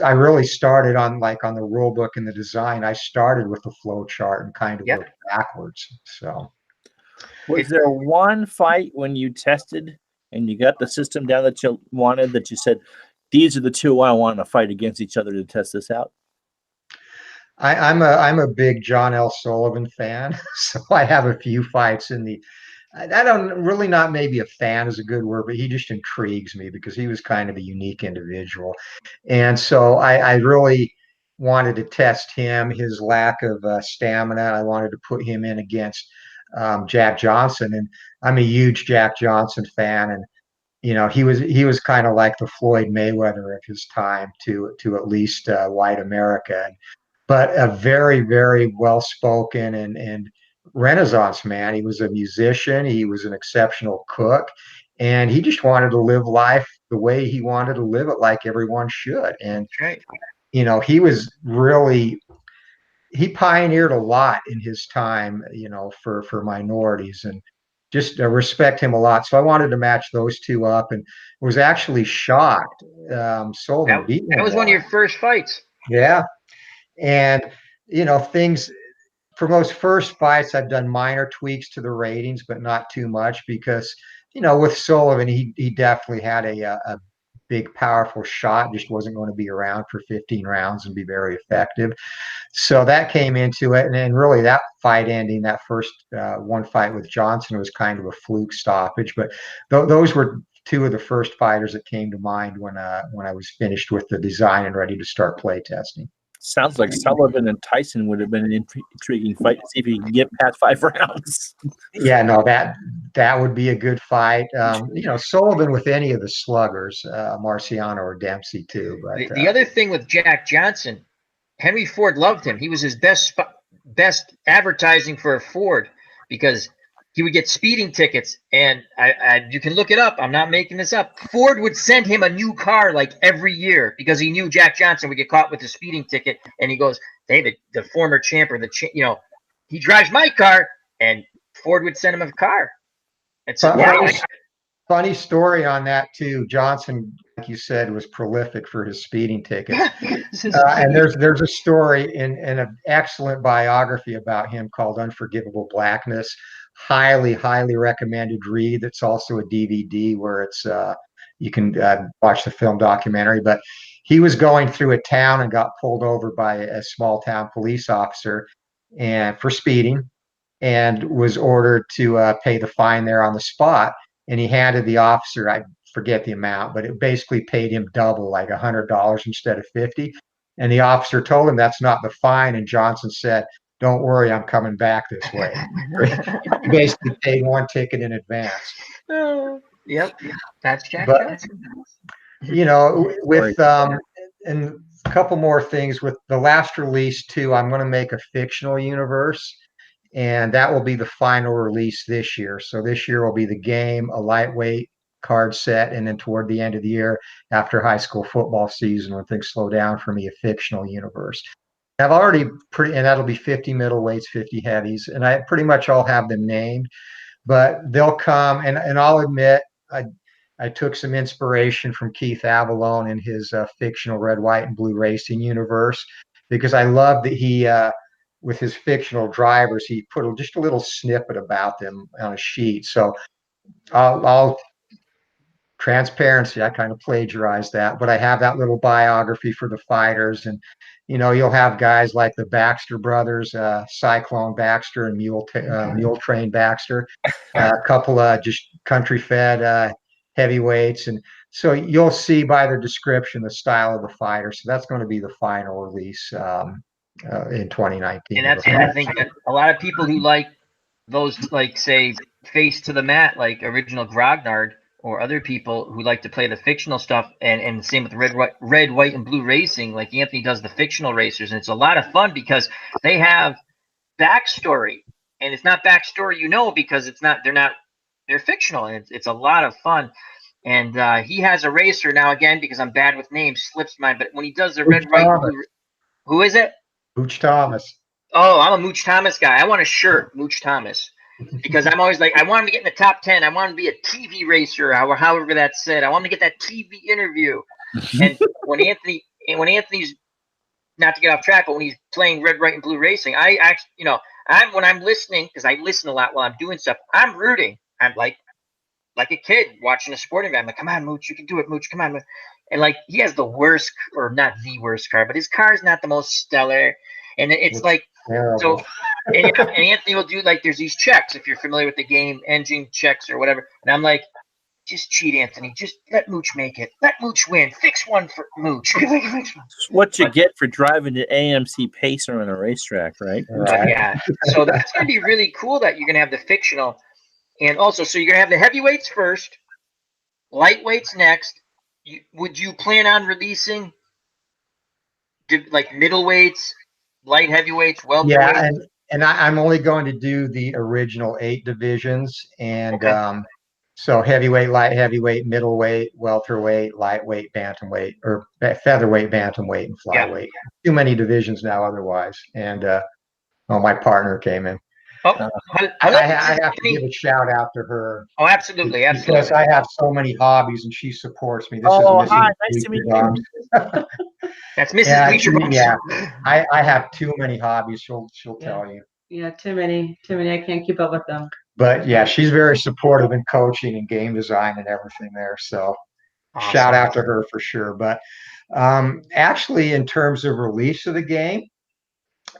I really started on the rule book and the design. I started with the flow chart and kind of worked backwards. So was there one fight when you tested and you got the system down that you wanted that you said, these are the two I want to fight against each other to test this out? I'm a big John L. Sullivan fan, so I have a few fights I don't really, not maybe a fan is a good word, but he just intrigues me because he was kind of a unique individual. And so I really wanted to test him, his lack of stamina. I wanted to put him in against Jack Johnson. And I'm a huge Jack Johnson fan. And, he was kind of like the Floyd Mayweather of his time to at least white America. But a very, very well-spoken and Renaissance man. He was a musician. He was an exceptional cook. And he just wanted to live life the way he wanted to live it, like everyone should. And, he was really, he pioneered a lot in his time, for minorities, and just respect him a lot. So I wanted to match those two up and was actually shocked. Sullivan beat him. That was one of your first fights. Yeah. And, things for most first fights, I've done minor tweaks to the ratings, but not too much because, with Sullivan, he definitely had a big, powerful shot, just wasn't going to be around for 15 rounds and be very effective. So that came into it. And then really that fight ending, that first one fight with Johnson was kind of a fluke stoppage. But those were two of the first fighters that came to mind when I was finished with the design and ready to start play testing. Sounds like Sullivan and Tyson would have been an intriguing fight to see if he can get past 5 rounds. Yeah, no, that would be a good fight. Sullivan with any of the sluggers, Marciano or Dempsey too. But the other thing with Jack Johnson, Henry Ford loved him. He was his best advertising for Ford because he would get speeding tickets, and you can look it up. I'm not making this up. Ford would send him a new car like every year because he knew Jack Johnson would get caught with a speeding ticket, and he goes, "Hey, the former champ or he drives my car," and Ford would send him a car. It's funny story on that too. Johnson, like you said, was prolific for his speeding tickets. And there's a story in an excellent biography about him called Unforgivable Blackness. Highly recommended read. It's also a DVD where it's you can watch the film documentary. But he was going through a town and got pulled over by a small town police officer and for speeding, and was ordered to pay the fine there on the spot. And he handed the officer, I forget the amount, but it basically paid him double, like $100 instead of 50. And the officer told him that's not the fine. And Johnson said, "Don't worry, I'm coming back this way." He basically paid one ticket in advance. Yep, that's Jack Johnson. With and a couple more things with the last release too, I'm going to make a fictional universe. and that will be the final release this year. So this year will be the game, a lightweight card set, and then toward the end of the year, after high school football season, when things slow down for me, a fictional universe. I've already and that'll be 50 middleweights, 50 heavies, and I pretty much all have them named, but they'll come, and I'll admit, I took some inspiration from Keith Avalone in his fictional red, white, and blue racing universe, because I love that he, with his fictional drivers, he put just a little snippet about them on a sheet. So I'll transparency, I kind of plagiarized that, but I have that little biography for the fighters. And you'll have guys like the Baxter brothers, Cyclone Baxter and Mule Train Baxter, a couple of just country fed heavyweights. And so you'll see by their description the style of the fighter. So that's going to be the final release in 2019. And I think that a lot of people who like those, like, say, face to the mat, like original Grognard, or other people who like to play the fictional stuff, and the same with red, white, and blue racing, like Anthony does the fictional racers, and it's a lot of fun because they have backstory, and it's not backstory, because they're fictional, and it's a lot of fun. And he has a racer now, again, because I'm bad with names, slips mine, but when he does the red, white, and blue, who is it? Mooch Thomas. Oh, I'm a Mooch Thomas guy. I want a shirt, Mooch Thomas, because I'm always like, I want him to get in the top 10. I want him to be a TV racer, or however that's said. I want him to get that TV interview. And when Anthony's, not to get off track, but when he's playing red, white, and blue racing, I actually, when I'm listening, because I listen a lot while I'm doing stuff, I'm rooting. I'm like a kid watching a sporting event. I'm like, come on, Mooch, you can do it, Mooch, come on. And like, he has the worst, or not the worst car, but his car is not the most stellar. And it's like, terrible. So, and Anthony will do, like, there's these checks, if you're familiar with the game, engine checks or whatever. And I'm like, just cheat, Anthony. Just let Mooch make it. Let Mooch win. Fix one for Mooch. It's what you get for driving the AMC Pacer on a racetrack, right? Yeah. So that's going to be really cool that you're going to have the fictional. And also, so you're going to have the heavyweights first, lightweights next. Would you plan on releasing, like, middleweights, light heavyweights, welterweights? Yeah, and I'm only going to do the original 8 divisions, and okay. So heavyweight, light heavyweight, middleweight, welterweight, lightweight, bantamweight, or featherweight, bantamweight, and flyweight. Yeah. Too many divisions now otherwise. And my partner came in. Oh, I have to give a shout out to her. Oh, absolutely, because I have so many hobbies and she supports me. This is Mrs. Hi, nice to meet you. That's Mrs. Bleacher. Yeah, I have too many hobbies. She'll tell you. Yeah, too many. I can't keep up with them. But yeah, she's very supportive in coaching and game design and everything there. So awesome. Shout out to her for sure. But actually, in terms of release of the game,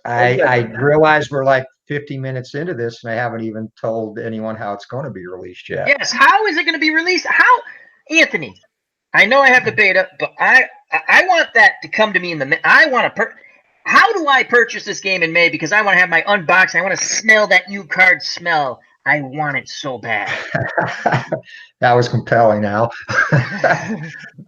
I realize we're like 50 minutes into this and I haven't even told anyone how it's going to be released yet. Yes, how is it going to be released? How, Anthony? I know I have the beta, but I want that to come to me in the. I want to. How do I purchase this game in May? Because I want to have my unboxing. I want to smell that new card smell. I want it so bad. That was compelling. Now,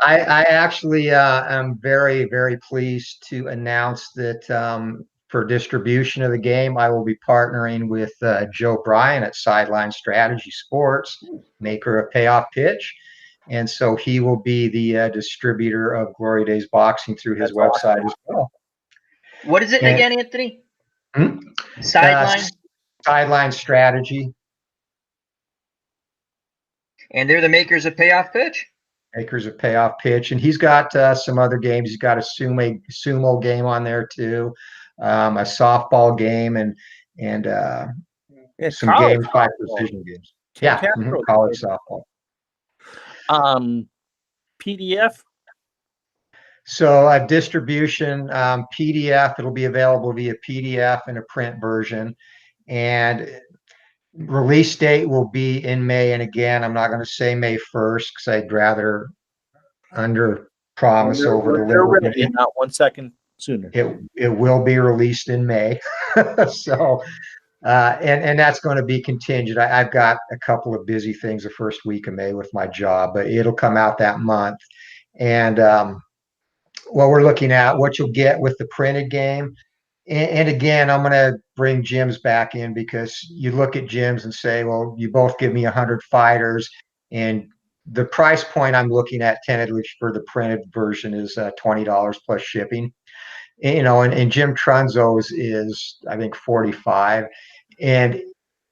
I actually am very, very pleased to announce that for distribution of the game, I will be partnering with Joe Bryan at Sideline Strategy Sports, maker of Payoff Pitch. And so he will be the distributor of Glory Days Boxing through his website as well. What is it again, Anthony? Sideline Strategy. And they're the makers of Payoff Pitch? Makers of Payoff Pitch. And he's got some other games. He's got a sumo game on there too, a softball game, and some games by precision games. Yeah, college softball. PDF. So distribution, PDF, it'll be available via PDF and a print version. And release date will be in May. And again, I'm not going to say May 1st because I'd rather under promise over deliver. Not 1 second sooner. It will be released in May. So and that's going to be contingent. I've got a couple of busy things the first week of May with my job, but it'll come out that month. And what we're looking at, what you'll get with the printed game And again, I'm going to bring gyms back in because you look at gyms and say, well, you both give me 100 fighters, and the price point I'm looking at tentatively for the printed version is $20 plus shipping. And Jim Trunzo's is, I think, 45. And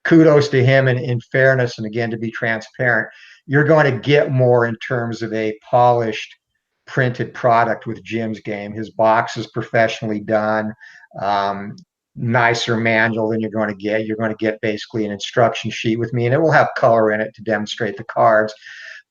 kudos to him. And in fairness, and again, to be transparent, you're going to get more in terms of a polished printed product with Jim's game. His box is professionally done, um, nicer manual than you're going to get. You're going to get basically an instruction sheet with me, and it will have color in it to demonstrate the cards.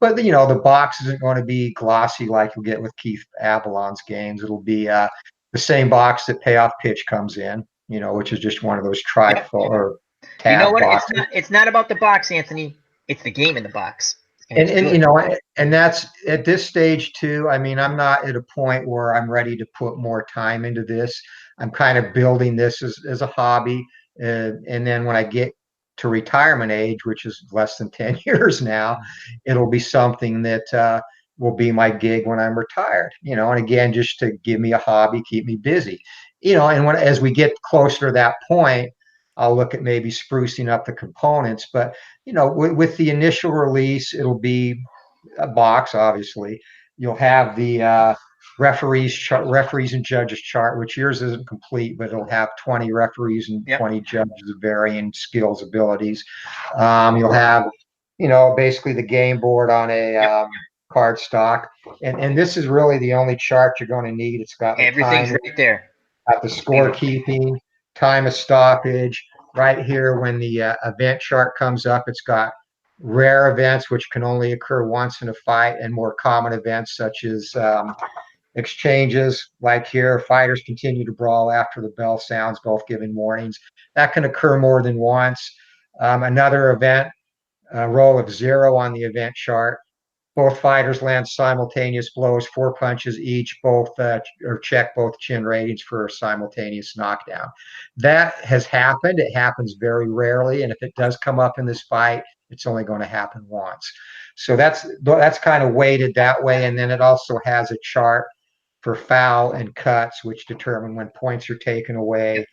But the box isn't going to be glossy like you'll get with Keith Avalon's games. It'll be the same box that Payoff Pitch comes in, which is just one of those trifold or tab you know what? boxes. It's not about the box, Anthony. It's the game in the box. And and that's at this stage too. I mean, I'm not at a point where I'm ready to put more time into this. I'm kind of building this as a hobby, and then when I get to retirement age, which is less than 10 years now, it'll be something that will be my gig when I'm retired. And again, just to give me a hobby, keep me busy. And as we get closer to that point, I'll look at maybe sprucing up the components, but with the initial release, it'll be a box. Obviously, you'll have the referees and judges chart, which yours isn't complete, but it'll have 20 referees and 20 judges of varying skills, abilities. You'll have, basically the game board on a card stock, and this is really the only chart you're going to need. It's got everything's right there. Got the scorekeeping, time of stoppage. Right here, when the event chart comes up, it's got rare events, which can only occur once in a fight, and more common events such as exchanges, like here, fighters continue to brawl after the bell sounds, both giving warnings. That can occur more than once. Another event, roll of 0 on the event chart. Both fighters land simultaneous blows, 4 punches each, both or check both chin ratings for a simultaneous knockdown. That has happened. It happens very rarely, and if it does come up in this fight, it's only going to happen once. So that's kind of weighted that way, and then it also has a chart for foul and cuts, which determine when points are taken away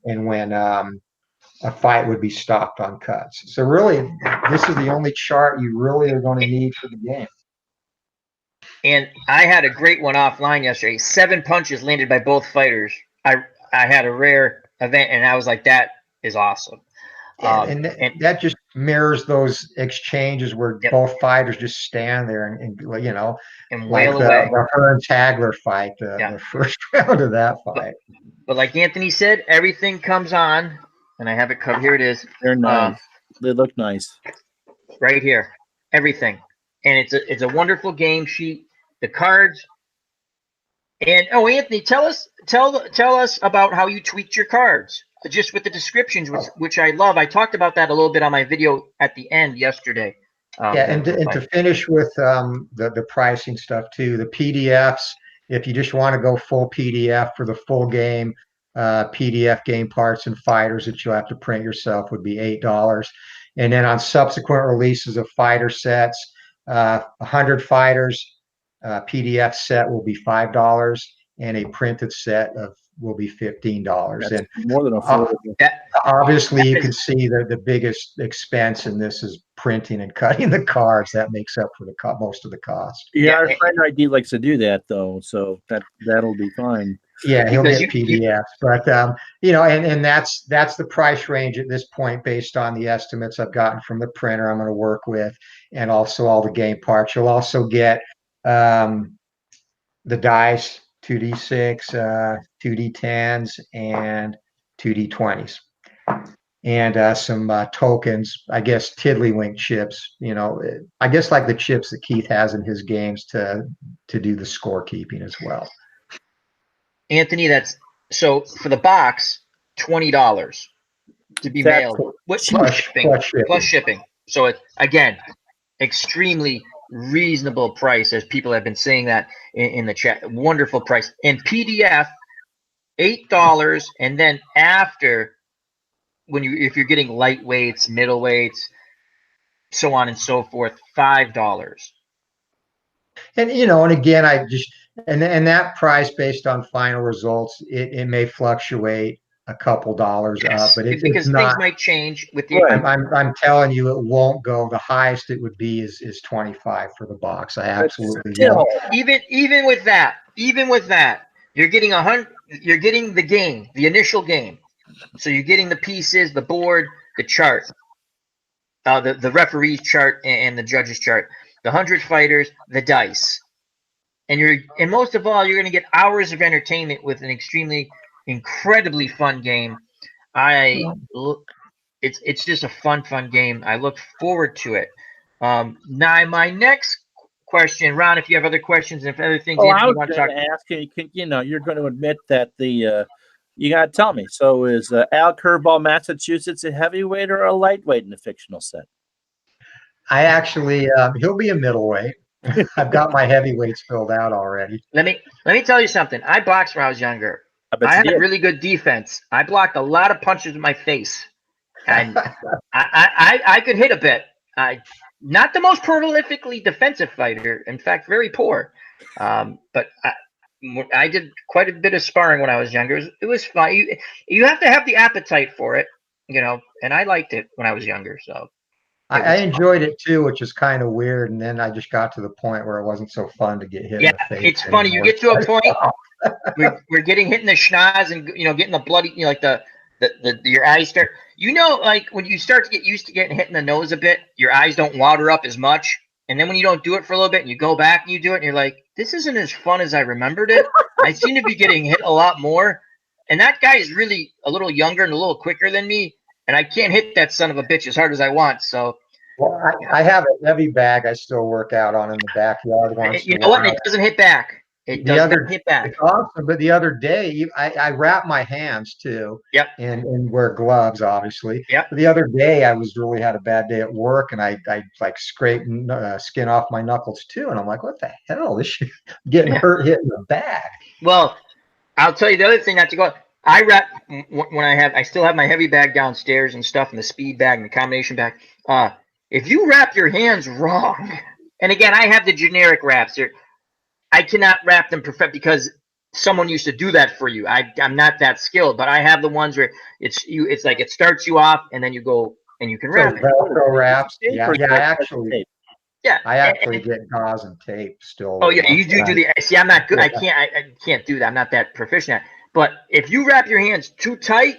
and when a fight would be stopped on cuts. So really, this is the only chart you really are going to need for the game. And I had a great one offline yesterday. 7 punches landed by both fighters. I had a rare event, and I was like, that is awesome. And that just mirrors those exchanges where both fighters just stand there and wail away. The Hearn Tagler fight, the first round of that fight. But like Anthony said, everything comes on, and I have it covered. Here it is. They're nice. They look nice. Right here, everything, and it's a wonderful game sheet. The cards, and Anthony, tell us about how you tweaked your cards, just with the descriptions, which I love. I talked about that a little bit on my video at the end yesterday. And to finish with the pricing stuff too, the PDFs. If you just want to go full PDF for the full game, PDF game parts and fighters that you'll have to print yourself would be $8. And then on subsequent releases of fighter sets, 100 fighters. PDF set will be $5, and a printed set will be $15. And more than affordable. Obviously, you can see the biggest expense in this is printing and cutting the cards. That makes up for most of the cost. Yeah, our friend ID likes to do that though, so that'll be fine. Yeah, he'll get PDFs, but and that's the price range at this point based on the estimates I've gotten from the printer I'm going to work with, and also all the game parts. You'll also get the dice, 2d6, 2d10s, and 2d20s, and some tokens. I guess tiddlywink chips. I guess like the chips that Keith has in his games to do the scorekeeping as well. Anthony, that's so for the box, $20 to be mailed plus shipping. So it's again extremely reasonable price, as people have been saying that in the chat. Wonderful price. And PDF, $8, and then after, if you're getting lightweights, middleweights, so on and so forth, $5. And and again, I just and that price based on final results, it may fluctuate a couple dollars Yes, up, but it's because not. things might change with the. Right. I'm telling you, it won't go. The highest it would be is 25 for the box. I absolutely still, know. Even with that, you're getting You're getting the game, the initial game. So you're getting the pieces, the board, the chart, the referee's chart and the judge's chart, the 100 fighters, the dice, and most of all, you're going to get hours of entertainment with an incredibly fun game. It's just a fun game. I look forward to it. Now, my next question, Ron, if you have other questions and if other things, I Anthony, you was want to going talk. to ask you. You're going to admit that you got to tell me. So, is Al Curveball Massachusetts a heavyweight or a lightweight in the fictional set? I actually, he'll be a middleweight. I've got my heavyweights filled out already. Let me tell you something. I boxed when I was younger. I bet I you had did. really good defense. I blocked a lot of punches with my face, and I could hit a bit. Not the most prolifically defensive fighter. In fact, very poor. But I did quite a bit of sparring when I was younger. It was fun. You have to have the appetite for it, and I liked it when I was younger. So I enjoyed it too, which is kind of weird. And then I just got to the point where it wasn't so fun to get hit in yeah, the face it's funny. You anymore. get to a point we're getting hit in the schnoz and getting the bloody, like the your eyes start. Like when you start to get used to getting hit in the nose a bit, your eyes don't water up as much. And then when you don't do it for a little bit and you go back and you do it and you're like, this isn't as fun as I remembered it. I seem to be getting hit a lot more. And that guy is really a little younger and a little quicker than me. And I can't hit that son of a bitch as hard as I want. So, Well, I have a heavy bag I still work out on in the backyard once in you a know what? while. It doesn't hit back. It The does other, not hit back. it's awesome, but the other day I wrap my hands too. Yep. And wear gloves, obviously. Yep. But the other day I was really had a bad day at work, and I like scraped skin off my knuckles too, and I'm like, what the hell? This shit getting hurt hitting the bag. Well, I'll tell you the other thing not to go. I wrap when I still have my heavy bag downstairs and stuff, and the speed bag and the combination bag. If you wrap your hands wrong, and again, I have the generic wraps. I cannot wrap them perfect because someone used to do that for you. I'm not that skilled, but I have the ones where it's like it starts you off, and then you go and you can So wrap it. Velcro wraps. Yeah, Yeah, I actually get gauze and tape still. Oh yeah, you do the. See, I'm not good. I can't do that. I'm not that proficient at. But if you wrap your hands too tight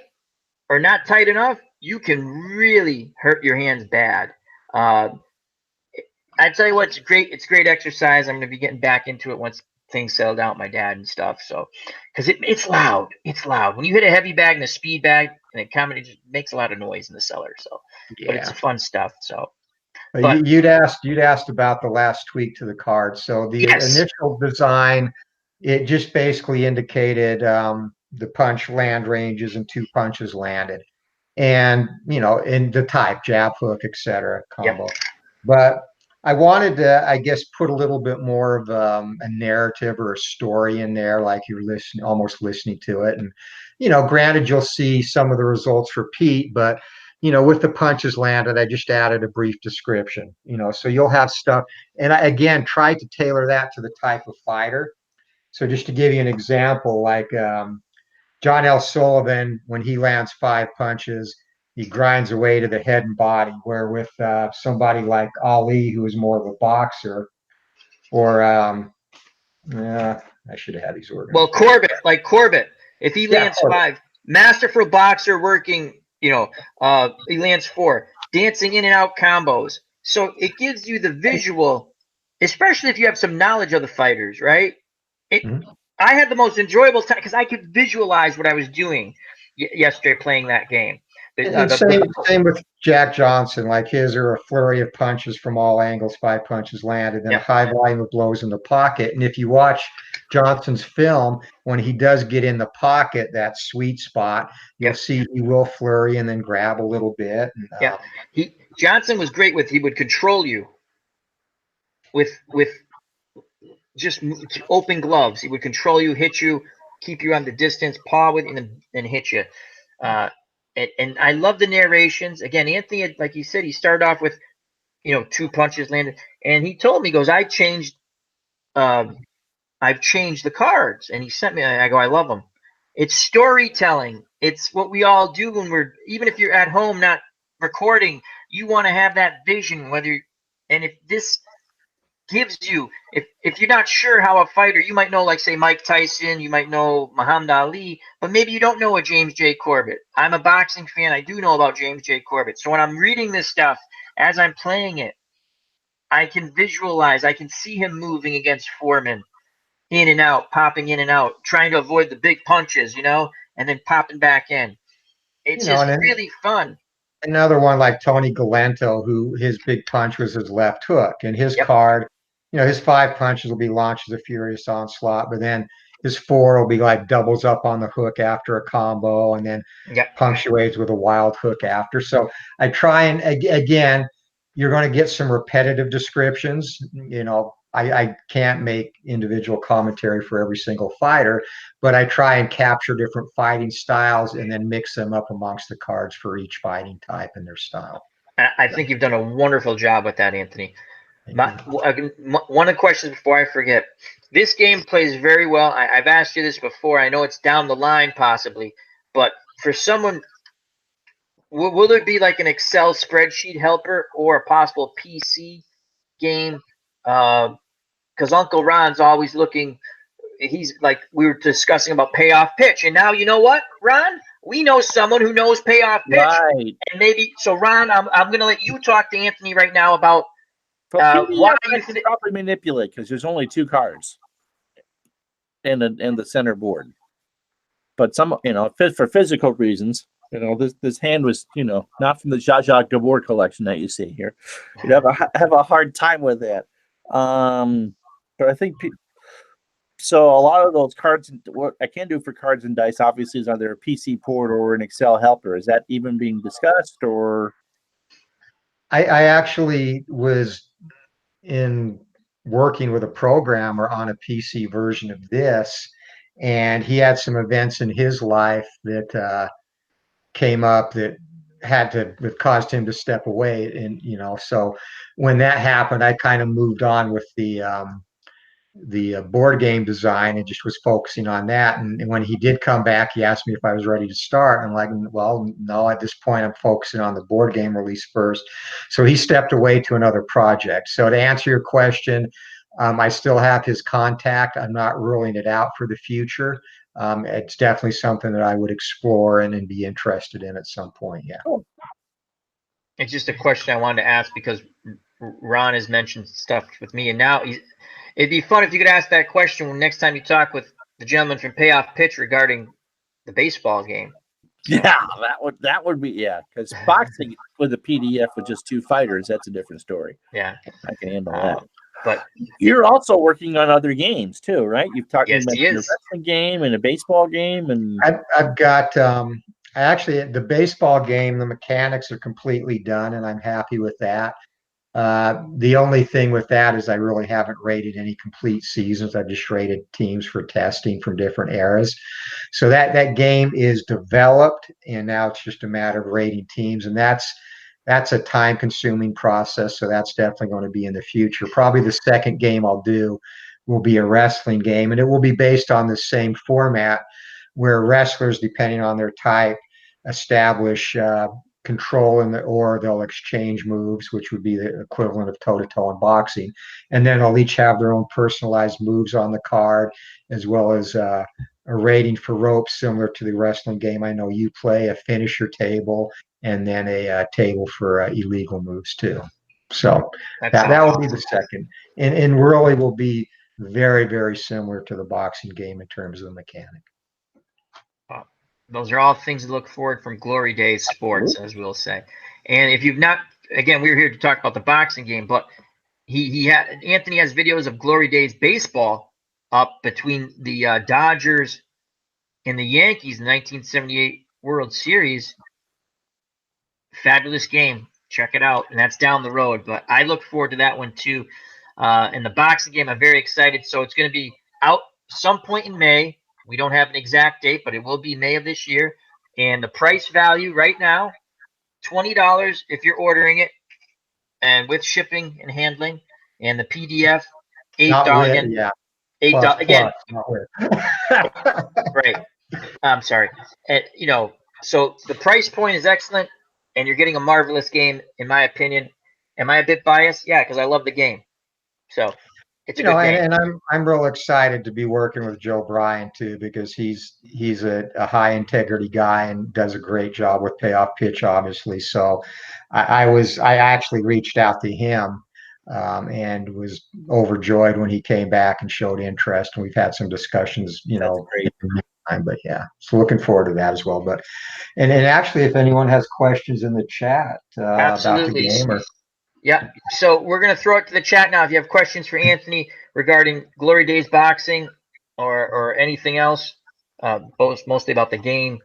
or not tight enough, you can really hurt your hands bad. I tell you what, it's great. It's great exercise. I'm going to be getting back into it once things settle down with my dad and stuff. So, because it's loud. It's loud when you hit a heavy bag and a speed bag, and it just makes a lot of noise in the cellar. So, but it's fun stuff. So. But you'd asked about the last tweak to the card. So the initial design, it just basically indicated the punch land ranges and 2 punches landed, and in the type jab, hook, etc. combo. But I wanted to, I guess, put a little bit more of a narrative or a story in there, like you're almost listening to it. And granted, you'll see some of the results repeat, but with the punches landed, I just added a brief description, so you'll have stuff. And I, again, tried to tailor that to the type of fighter. So just to give you an example, like John L. Sullivan, when he lands 5 punches, he grinds away to the head and body, where with somebody like Ali, who is more of a boxer, or I should have had these organized. Well, Corbett, if he lands 5, masterful boxer working, he lands 4, dancing in and out combos. So it gives you the visual, especially if you have some knowledge of the fighters, right? I had the most enjoyable time because I could visualize what I was doing yesterday playing that game. Same with Jack Johnson, like his are a flurry of punches from all angles, 5 punches landed, and a high volume of blows in the pocket. And if you watch Johnson's film, when he does get in the pocket, that sweet spot, you'll see he will flurry and then grab a little bit. And, Johnson was great he would control you with just open gloves. He would control you, hit you, keep you on the distance, paw with you, and hit you. And I love the narrations. Again, Anthony, like you said, he started off with, 2 punches landed, and he told me, he goes, I've changed the cards, and he sent me. I go, I love them. It's storytelling. It's what we all do when even if you're at home not recording, you want to have that vision. And if this gives you, if you're not sure how a fighter, you might know, like say Mike Tyson, you might know Muhammad Ali, but maybe you don't know a James J. Corbett. I'm a boxing fan. I do know about James J. Corbett. So when I'm reading this stuff, as I'm playing it, I can visualize. I can see him moving against Foreman, in and out, popping in and out, trying to avoid the big punches, and then popping back in. It's just really fun. Another one like Tony Galento, who his big punch was his left hook, and his card, his 5 punches will be launched as a furious onslaught, but then his 4 will be like doubles up on the hook after a combo, and then punctuates with a wild hook after. So I try and again, you're going to get some repetitive descriptions. I can't make individual commentary for every single fighter, but I try and capture different fighting styles and then mix them up amongst the cards for each fighting type and their style. I think you've done a wonderful job with that, Anthony. One of the questions before I forget, this game plays very well. I've asked you this before. I know it's down the line possibly, but for someone, will there be like an Excel spreadsheet helper or a possible PC game? Because Uncle Ron's always looking. He's like, we were discussing about payoff pitch, and now you know what, Ron? We know someone who knows payoff pitch, right? And maybe so. Ron, I'm going to let you talk to Anthony right now about why you can probably manipulate, because there's only 2 cards in the center board. But some, for physical reasons, this hand was, not from the Zsa Zsa Gabor collection that you see here. You'd have a hard time with that. But I think so. A lot of those cards, what I can do for cards and dice, obviously, is either a PC port or an Excel helper. Is that even being discussed, or? I actually was working with a programmer on a PC version of this, and he had some events in his life that came up that caused him to step away. And, so when that happened, I kind of moved on with the board game design and just was focusing on that. And when he did come back, he asked me if I was ready to start. I'm like, well, no, at this point, I'm focusing on the board game release first. So he stepped away to another project. So to answer your question, I still have his contact. I'm not ruling it out for the future. It's definitely something that I would explore and be interested in at some point. Yeah. It's just a question I wanted to ask because Ron has mentioned stuff with me, and now it'd be fun if you could ask that question when next time you talk with the gentleman from Payoff Pitch regarding the baseball game. Yeah, that would be because boxing with a PDF with just 2 fighters, that's a different story. Yeah, I can handle that. But you're also working on other games too, right? You've talked about a wrestling game and a baseball game, and I've got actually the baseball game. The mechanics are completely done, and I'm happy with that. The only thing with that is I really haven't rated any complete seasons. I've just rated teams for testing from different eras. So that game is developed, and now it's just a matter of rating teams, and that's a time-consuming process. So that's definitely going to be in the future. Probably the second game I'll do will be a wrestling game, and it will be based on the same format where wrestlers, depending on their type, establish control or they'll exchange moves, which would be the equivalent of toe-to-toe in boxing. And then they'll each have their own personalized moves on the card, as well as a rating for ropes similar to the wrestling game I know you play, a finisher table, and then a table for illegal moves too. So that will be the second. And really will be very, very similar to the boxing game in terms of the mechanic. Those are all things to look forward from Glory Days Sports, as we'll say. And if you've not, again, we were here to talk about the boxing game, but Anthony has videos of Glory Days baseball up between the Dodgers and the Yankees in the 1978 World Series. Fabulous game. Check it out. And that's down the road, but I look forward to that one too. And the boxing game, I'm very excited. So it's going to be out some point in May. We don't have an exact date, but it will be May of this year. And the price value right now, $20 if you're ordering it, and with shipping and handling. And the PDF, $8 again. Yeah. $8 again. Right. I'm sorry. And so the price point is excellent, and you're getting a marvelous game, in my opinion. Am I a bit biased? Yeah, because I love the game. So it's a good game. And I'm real excited to be working with Joe Bryan too, because he's a high integrity guy and does a great job with payoff pitch, obviously. So I actually reached out to him and was overjoyed when he came back and showed interest. And we've had some discussions, That's great. in the meantime. But yeah, so looking forward to that as well. But and actually, if anyone has questions in the chat about the Absolutely. game or Yeah. So we're gonna throw it to the chat now. If you have questions for Anthony regarding Glory Days boxing or anything else, mostly about the game,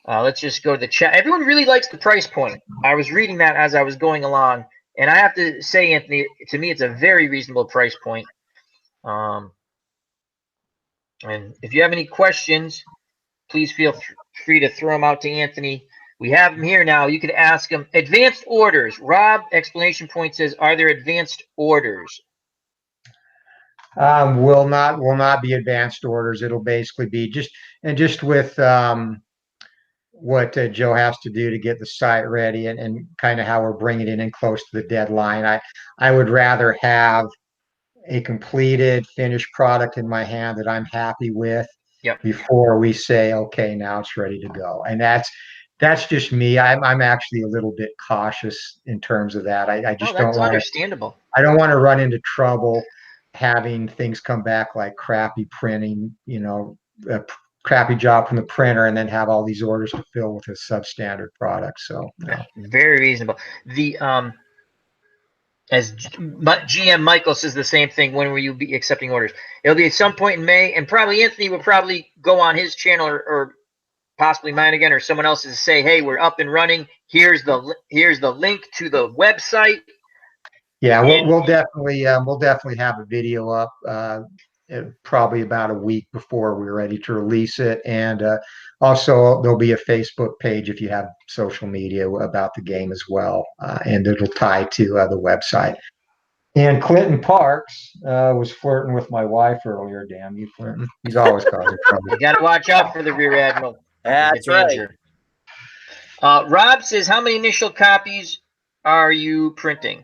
let's just go to the chat. Everyone really likes the price point. I was reading that as I was going along, and I have to say, Anthony, to me, it's a very reasonable price point. And if you have any questions, please feel free to throw them out to Anthony. We have him here now. You could ask him. Advanced orders. Rob, exclamation point, says, are there advanced orders? will not be advanced orders. It'll basically be just with what Joe has to do to get the site ready and kind of how we're bringing it in close to the deadline. I would rather have a completed finished product in my hand that I'm happy with Yep. before we say, okay, now it's ready to go. And that's just me. I'm actually a little bit cautious in terms of that. I just don't that's want to. understandable. I don't want to run into trouble having things come back like crappy printing, a crappy job from the printer, and then have all these orders to fill with a substandard product. So, Very reasonable. The as GM Michael says the same thing. When will you be accepting orders? It'll be at some point in May, and probably Anthony will probably go on his channel or possibly mine again or someone else's to say, hey, we're up and running. Here's the link to the website. yeah, we'll definitely have a video up probably about a week before we're ready to release it, and also there'll be a Facebook page if you have social media about the game as well, and it'll tie to the website. And Clinton Parks was flirting with my wife earlier. Damn you, Clinton! He's always causing trouble. You got to watch out for the Rear Admiral. That's right. Rob says, how many initial copies are you printing?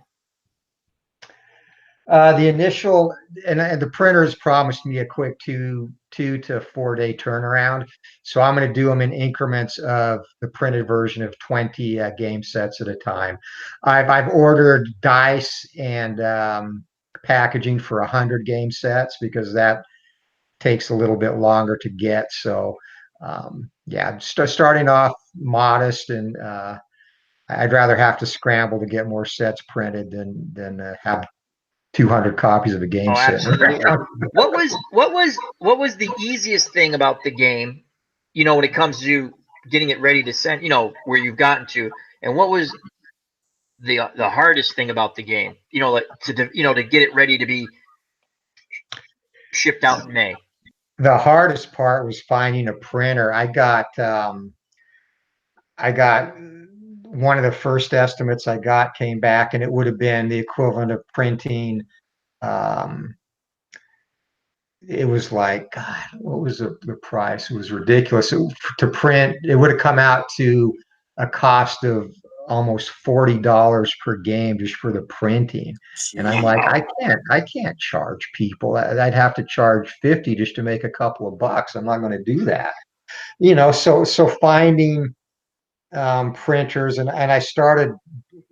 The initial and the printers promised me a quick two to 4 day turnaround, so I'm going to do them in increments of the printed version of 20 game sets at a time. I've ordered dice and packaging for 100 game sets because that takes a little bit longer to get. So yeah, starting off modest, and I'd rather have to scramble to get more sets printed than have 200 copies of a game set. Absolutely. What was the easiest thing about the game, when it comes to getting it ready to send, where you've gotten to, and what was the hardest thing about the game, to get it ready to be shipped out in May? The hardest part was finding a printer. I got one of the first estimates I got came back, and it would have been the equivalent of printing. It was like, God, what was the price? It was ridiculous. To print, it would have come out to a cost of almost $40 per game just for the printing. And I'm like, I can't charge people. I'd have to charge 50 just to make a couple of bucks. I'm not going to do that. So finding printers, and I started,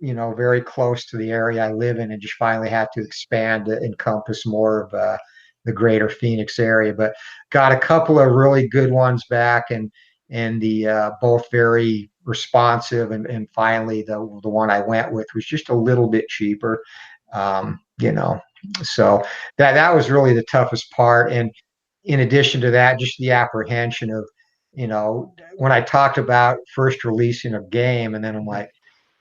very close to the area I live in, and just finally had to expand to encompass more of the greater Phoenix area. But got a couple of really good ones back, and the both very responsive, and finally the one I went with was just a little bit cheaper. So that was really the toughest part. And in addition to that, just the apprehension of, when I talked about first releasing a game, and then I'm like,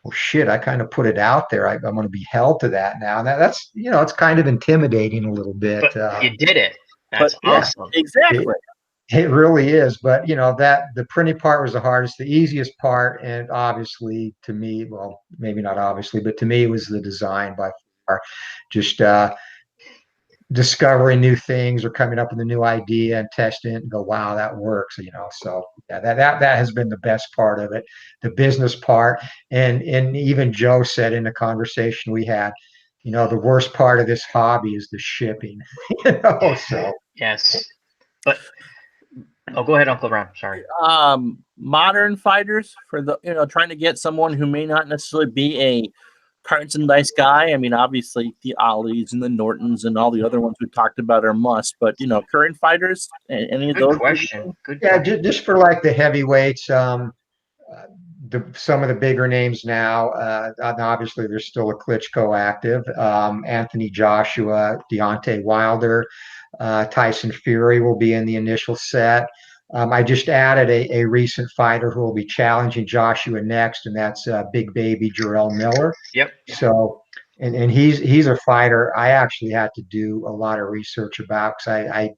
well, shit, I kind of put it out there. I'm going to be held to that now. And that's, it's kind of intimidating a little bit. But you did it. That's awesome. Yeah, exactly. It really is. But, that the printing part was the hardest. The easiest part, and obviously to me, well, maybe not obviously, but to me, it was the design by far. Just discovering new things or coming up with a new idea and testing it and go, wow, that works, So yeah, that has been the best part of it, the business part. And even Joe said in the conversation we had, the worst part of this hobby is the shipping, so. Yes. But go ahead, Uncle Ron. Sorry. Modern fighters for the trying to get someone who may not necessarily be a cards and dice guy. I mean, obviously the Ollie's and the Nortons and all the other ones we talked about are must, but current fighters, any of Good those? question. Good Yeah, question. just for like the heavyweights, some of the bigger names now. Obviously, there's still a Klitschko active. Anthony Joshua, Deontay Wilder, Tyson Fury will be in the initial set. I just added a recent fighter who will be challenging Joshua next, and that's Big Baby Jarrell Miller. Yep. So, and he's a fighter I actually had to do a lot of research about because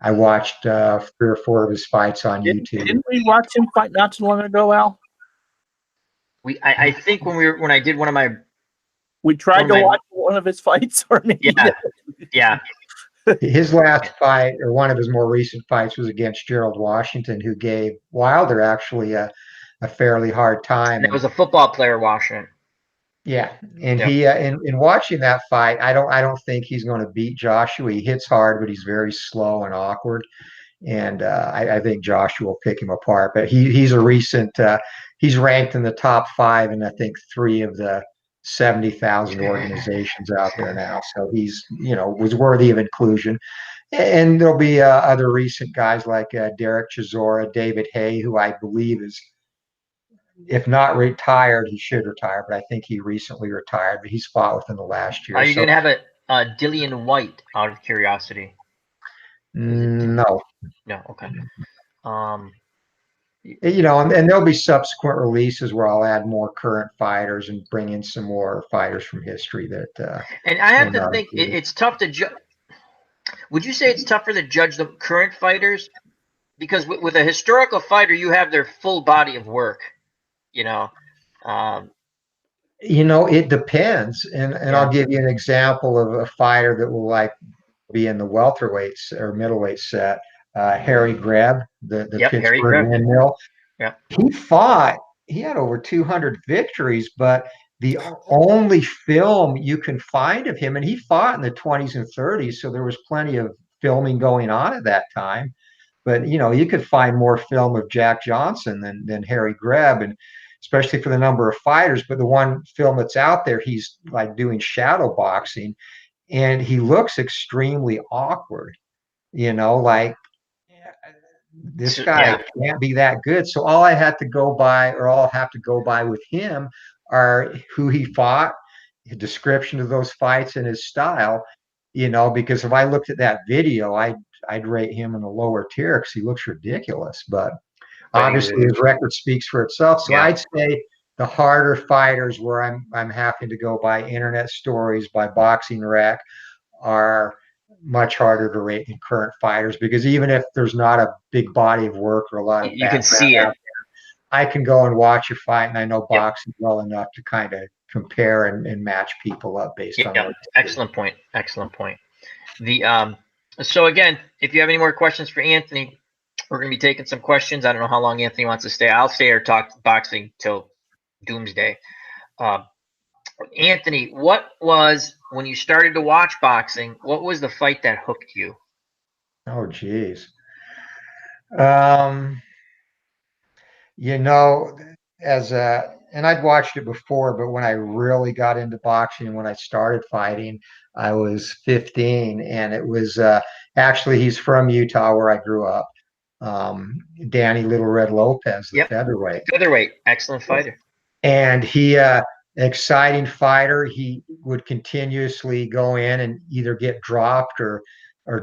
I watched 3 or 4 of his fights on YouTube. Didn't we watch him fight not too long ago, Al? I think when I did one of my We tried to watch one of his fights, or maybe yeah. His last fight, or one of his more recent fights, was against Gerald Washington, who gave Wilder actually a fairly hard time. And it was a football player, Washington. Yeah, and he in watching that fight, I don't think he's going to beat Joshua. He hits hard, but he's very slow and awkward. And I think Joshua will pick him apart. But he's a recent. He's ranked in the top 5 in I think 3 of the 70,000 organizations out there now. So he's was worthy of inclusion. And there'll be other recent guys like Derek Chisora, David Hay, who I believe is, if not retired, he should retire. But I think he recently retired. But he's fought within the last year. Are you going to have a Dillian White, out of curiosity? No. No. Okay. And there'll be subsequent releases where I'll add more current fighters and bring in some more fighters from history that. And I have to think it's tough to judge. Would you say it's tougher to judge the current fighters? Because with a historical fighter, you have their full body of work. It depends, and I'll give you an example of a fighter that will be in the welterweights or middleweight set. Harry Greb, the Pittsburgh windmill. Yeah, he had over 200 victories, but the only film you can find of him, and he fought in the 20s and 30s, so there was plenty of filming going on at that time. But you could find more film of Jack Johnson than Harry Greb, and especially for the number of fighters. But the one film that's out there, he's like doing shadow boxing, and he looks extremely awkward. Like this guy can't be that good. So all I had to go by, or all I have to go by with him, are who he fought, the description of those fights, and his style. Because if I looked at that video, I'd rate him in the lower tier because he looks ridiculous. But obviously his record speaks for itself. So I'd say the harder fighters, where I'm having to go by internet stories, by Boxing Rec, are much harder to rate than current fighters, because even if there's not a big body of work or a lot of you can see it. I can go and watch a fight, and I know boxing well enough to kind of compare and match people up based on what excellent point. So again, if you have any more questions for Anthony, we're going to be taking some questions. I don't know how long Anthony wants to stay. I'll stay or talk boxing till doomsday. Anthony, what was, when you started to watch boxing, what was the fight that hooked you? Oh, geez. And I'd watched it before, but when I really got into boxing, when I started fighting, I was 15, and it was actually, he's from Utah, where I grew up. Danny Little Red Lopez, the featherweight. Excellent fighter. And he, exciting fighter. He would continuously go in and either get dropped or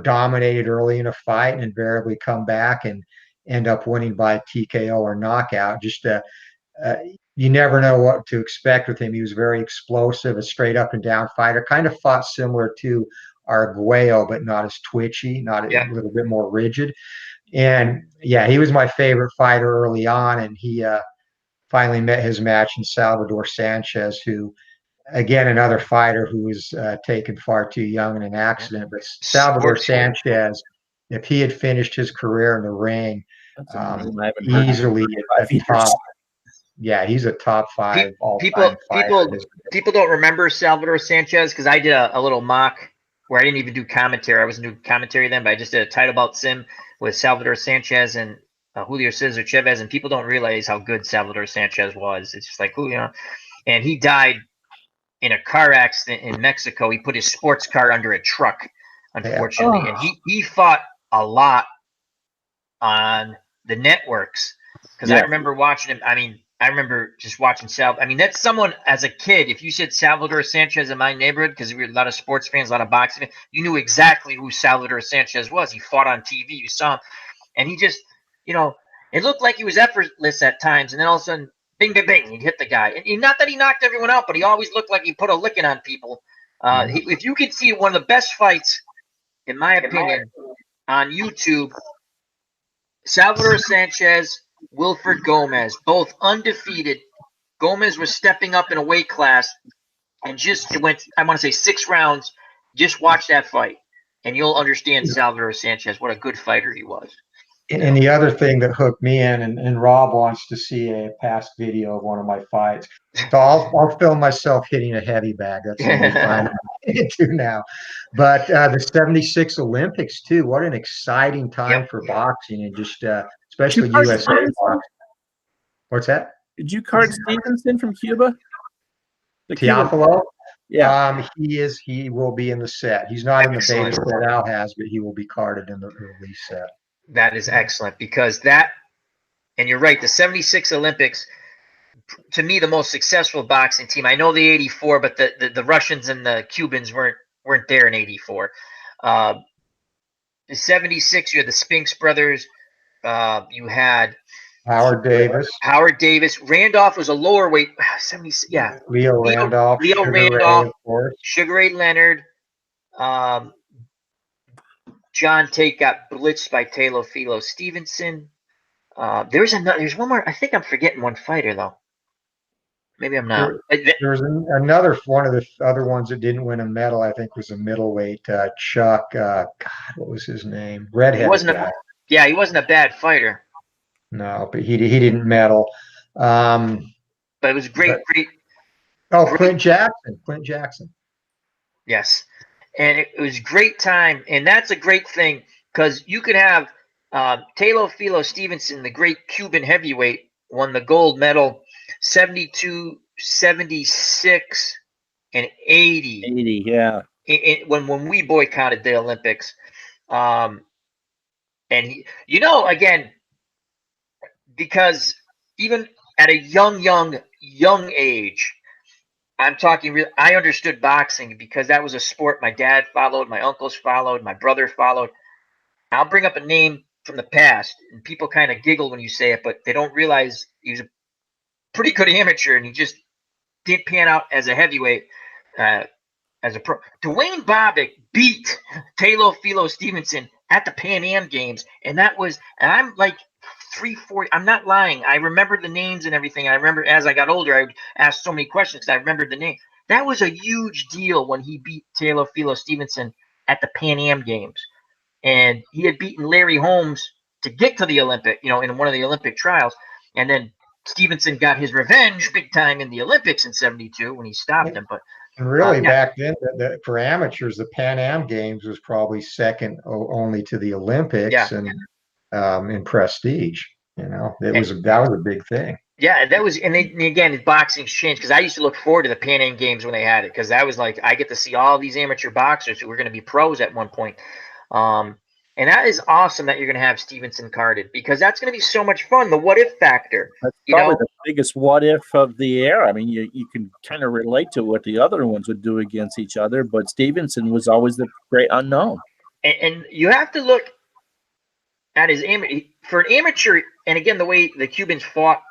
dominated early in a fight, and invariably come back and end up winning by TKO or knockout. Just you never know what to expect with him. He was very explosive, a straight up and down fighter. Kind of fought similar to Arguello, but not as twitchy, not a little bit more rigid. And he was my favorite fighter early on, and he finally met his match in Salvador Sanchez, who again, another fighter who was taken far too young in an accident. But Salvador Sanchez, if he had finished his career in the ring, That's a name I haven't heard easily in a 5 years. top. Yeah, he's a top 5 all-time fighter. People don't remember Salvador Sanchez because I did a little mock where I didn't even do commentary. I wasn't doing commentary then, but I just did a title bout sim with Salvador Sanchez and Julio Cesar Chavez, and people don't realize how good Salvador Sanchez was. It's just like, Julio, and he died in a car accident in Mexico. He put his sports car under a truck, unfortunately, and he fought a lot on the networks because I remember watching him. I mean, I remember just watching Sal. I mean, that's someone as a kid. If you said Salvador Sanchez in my neighborhood, because we were a lot of sports fans, a lot of boxing fans, you knew exactly who Salvador Sanchez was. He fought on TV. You saw him, and he just, it looked like he was effortless at times, and then all of a sudden, bing, bing, bing, he'd hit the guy. And not that he knocked everyone out, but he always looked like he put a licking on people. If you can see one of the best fights, in my opinion, on YouTube, Salvador Sanchez, Wilfred Gomez, both undefeated. Gomez was stepping up in a weight class and just went, I want to say 6 rounds. Just watch that fight, and you'll understand Salvador Sanchez, what a good fighter he was. And the other thing that hooked me in, and Rob wants to see a past video of one of my fights. So I'll film myself hitting a heavy bag. That's the only fight I'm into now. But the 76 Olympics, too. What an exciting time for boxing, and just especially USA boxing. What's that? Did you card Stevenson from Cuba? Teofilo? Yeah. He will be in the set. He's not in the beta set Al has, but he will be carded in the release set. That is excellent because and you're right, the 76 Olympics, to me, the most successful boxing team. I know the 84, but the Russians and the Cubans weren't there in 84. The 76, you had the Spinks brothers. You had Howard Davis. Randolph was a lower weight. 70, yeah. Leo Randolph. Leo Sugar Randolph. Ray, of course. Sugar Ray Leonard. John Tate got blitzed by Teofilo Stevenson. There's one more. I think I'm forgetting one fighter though. Maybe I'm not. There was another one of the other ones that didn't win a medal. I think was a middleweight. Chuck. God, what was his name? Redheaded guy. He wasn't a bad fighter. No, but he didn't medal. But it was great. Clint Jackson. Yes, and it was a great time, and that's a great thing because you could have Teofilo Stevenson, the great Cuban heavyweight, won the gold medal 72, 76, and 80. 80, yeah. When we boycotted the Olympics. And, again, because even at a young age, I'm talking I understood boxing because that was a sport my dad followed, my uncles followed, my brother followed. I'll bring up a name from the past, and people kind of giggle when you say it, but they don't realize he was a pretty good amateur, and he just didn't pan out as a heavyweight, as a pro. Dwayne Bobbitt beat Teofilo Stevenson at the Pan Am Games, and I'm like 3-4. I'm not lying. I remember the names and everything. I remember as I got older, I would ask so many questions because I remembered the name. That was a huge deal when he beat Teofilo Stevenson at the Pan Am Games. And he had beaten Larry Holmes to get to the Olympic, in one of the Olympic trials. And then Stevenson got his revenge big time in the Olympics in 72 when he stopped him. But really, back then, for amateurs, the Pan Am Games was probably second only to the Olympics, and in prestige. That was a big thing. Yeah, that was, and again, boxing's changed because I used to look forward to the Pan Am Games when they had it because that was like I get to see all these amateur boxers who were going to be pros at one point. And that is awesome that you're going to have Stevenson carded because that's going to be so much fun. The what if factor. That's probably the biggest what if of the era. I mean, you can kind of relate to what the other ones would do against each other, but Stevenson was always the great unknown. And you have to look at for an amateur, and again, the way the Cubans fought,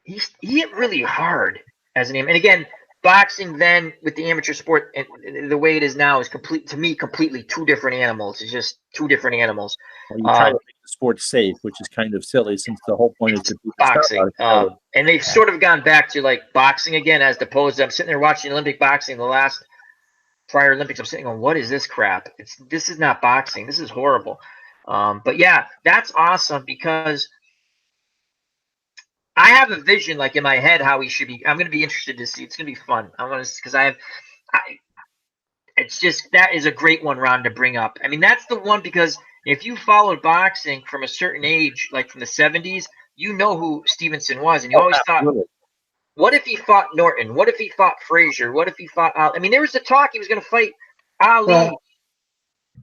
he hit really hard as an amateur. And again, boxing then with the amateur sport and the way it is now is completely two different animals. It's just two different animals. Well, you try to make the the sport safe, which is kind of silly since the whole point is to keep the boxing. And they've sort of gone back to like boxing again, as opposed to I'm sitting there watching Olympic boxing, the last prior Olympics. I'm sitting going, what is this crap? This is not boxing. This is horrible. But yeah, that's awesome because I have a vision like in my head how he should be. I'm going to be interested to see. It's going to be fun. I'm going to because it's just that is a great one, Ron, to bring up. I mean, that's the one because if you followed boxing from a certain age, like from the 70s, you know who Stevenson was, and you always thought, what if he fought Norton? What if he fought Frazier? What if he fought Ali? I mean, there was the talk he was going to fight Ali. Well,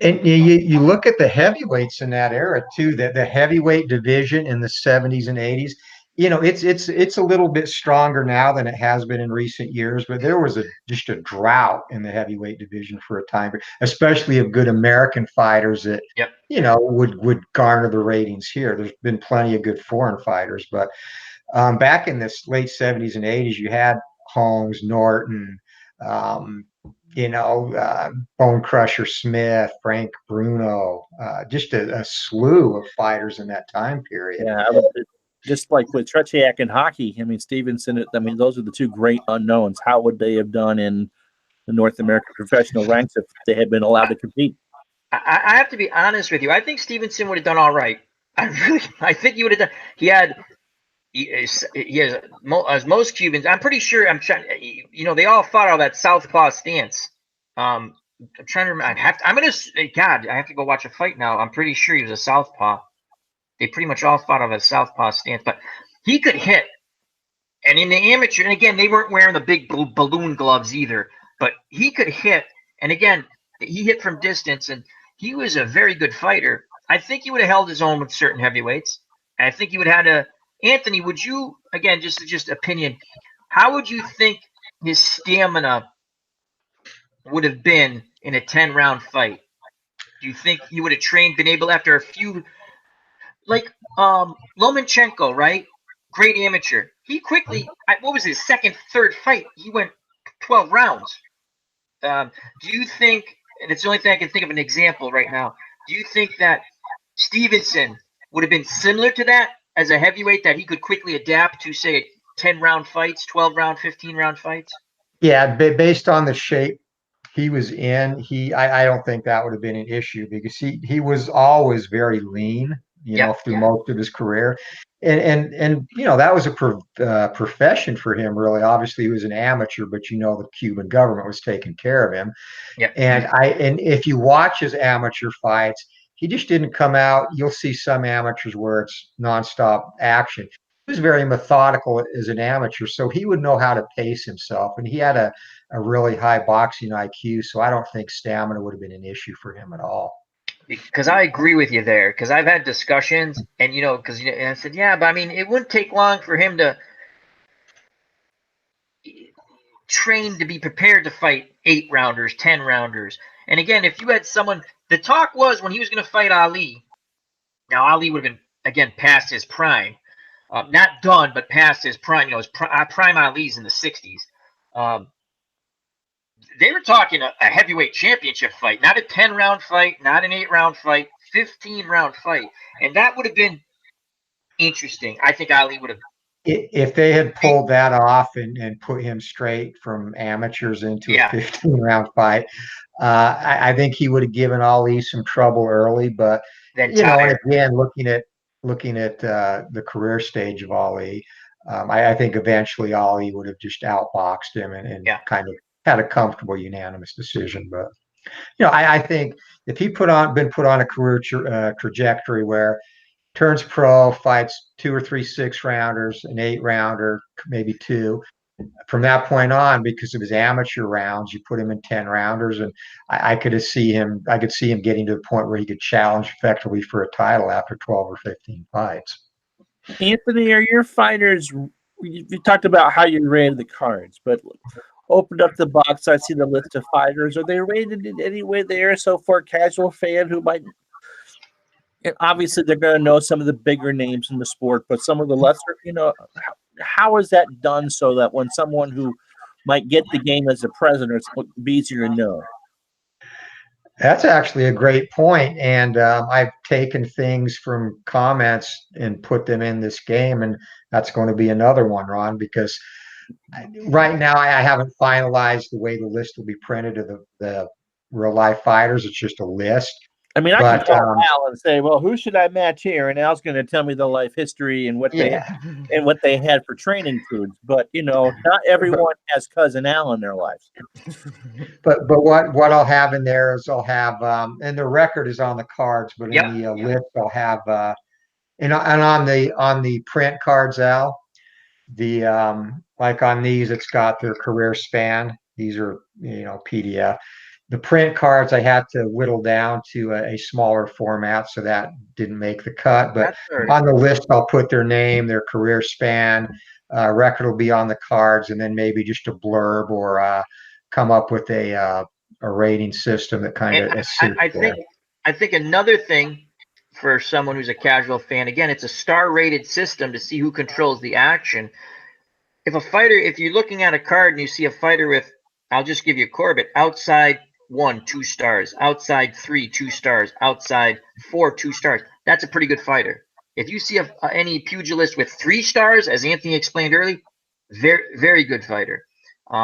and you look at the heavyweights in that era too. That the heavyweight division in the 70s and 80s, it's a little bit stronger now than it has been in recent years. But there was just a drought in the heavyweight division for a time, especially of good American fighters that would garner the ratings here. There's been plenty of good foreign fighters, but back in the late 70s and 80s, you had Holmes, Norton. Bone Crusher Smith, Frank Bruno, just a slew of fighters in that time period. Yeah, just like with Tretiak in hockey. I mean, Stevenson. I mean, those are the two great unknowns. How would they have done in the North American professional ranks if they had been allowed to compete? I have to be honest with you. I think Stevenson would have done all right. I think he would have done. He has as most Cubans. I'm pretty sure. I'm trying. They all fought all that southpaw stance. I'm trying to remember. I have to go watch a fight now. I'm pretty sure he was a southpaw. They pretty much all fought off a southpaw stance, but he could hit. And in the amateur, and again, they weren't wearing the big balloon gloves either, but he could hit. And again, he hit from distance, and he was a very good fighter. I think he would have held his own with certain heavyweights. And I think he would have had a. Anthony, would you, again, just opinion, how would you think his stamina would have been in a 10-round fight? Do you think he would have been able after a few, like Lomachenko, right? Great amateur. He quickly, what was his second, third fight? He went 12 rounds. Do you think, and it's the only thing I can think of an example right now, do you think that Stevenson would have been similar to that as a heavyweight, that he could quickly adapt to, say, 10-round fights, 12-round, 15-round fights? Yeah, based on the shape he was in, I don't think that would have been an issue because he was always very lean, through most of his career. And that was a profession for him, really. Obviously, he was an amateur, but the Cuban government was taking care of him. Yeah. And if you watch his amateur fights, he just didn't come out. You'll see some amateurs where it's nonstop action. He was very methodical as an amateur, so he would know how to pace himself. And he had a really high boxing IQ, so I don't think stamina would have been an issue for him at all. Because I agree with you there. Because I've had discussions, and and I said, yeah, but I mean, it wouldn't take long for him to train to be prepared to fight 8-rounders, 10-rounders. And again, if you had someone, the talk was when he was going to fight Ali. Now Ali would have been again past his prime, not done, but past his prime. His prime Ali's in the 60s. They were talking a heavyweight championship fight, not a 10-round fight, not an 8-round fight, 15-round fight. And that would have been interesting. I think Ali would have. If they had pulled that off and put him straight from amateurs into a 15-round fight, I think he would have given Ali some trouble early. But, and again, looking at the career stage of Ali, I think eventually Ali would have just outboxed him and kind of had a comfortable unanimous decision. But I think if he been put on a career trajectory where turns pro, fights 2 or 3 6-rounders, an 8-rounder, maybe 2, from that point on, because of his amateur rounds, you put him in 10-rounders, and I could see him getting to the point where he could challenge effectively for a title after 12 or 15 fights. Anthony, are your fighters? You talked about how you rated the cards, but opened up the box. I see the list of fighters. Are they rated in any way there? So for a casual fan who might, and obviously they're going to know some of the bigger names in the sport, but some of the lesser, how is that done so that when someone who might get the game as a president, it's easier to know? That's actually a great point, and I've taken things from comments and put them in this game, and that's going to be another one, Ron, because right now I haven't finalized the way the list will be printed of the real life fighters. It's just a list, I mean, I can but call Al and say, "Well, who should I match here?" And Al's going to tell me the life history and what yeah, they had for training foods. But not everyone has cousin Al in their lives. but what I'll have in there is I'll have and the record is on the cards, but in Yep. the list I'll have and on the print cards, Al. The like on these, it's got their career span. These are PDF. The print cards I had to whittle down to a smaller format, so that didn't make the cut. But That's all right. on the list, I'll put their name, their career span. Record will be on the cards, and then maybe just a blurb or come up with a rating system that kind of I think another thing for someone who's a casual fan, again, it's a star rated system to see who controls the action. If you're looking at a card and you see a fighter with, I'll just give you Corbett, outside 1, 2 stars, outside 3, 2 stars, outside 4, 2 stars, that's a pretty good fighter. If you see any pugilist with 3 stars, as Anthony explained earlier, very, very good fighter.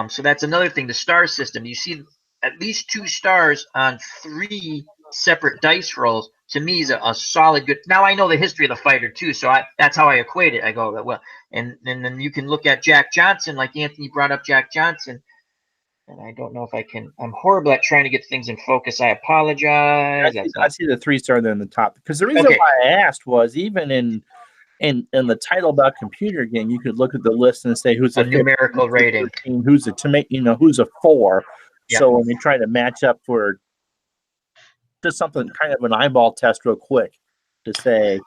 So that's another thing, the star system. You see at least 2 stars on 3 separate dice rolls, to me, is a solid good. Now I know the history of the fighter too, so that's how I equate it. I go, well, and then you can look at Jack Johnson, like Anthony brought up Jack Johnson, and I don't know if I can. I'm horrible at trying to get things in focus. I apologize. I see the 3-star there in the top, because the reason why I asked was even in the title about computer game, you could look at the list and say who's a numerical rating, 13, who's a tomato, who's a 4. Yep. So when we try to match up for just something kind of an eyeball test real quick to say.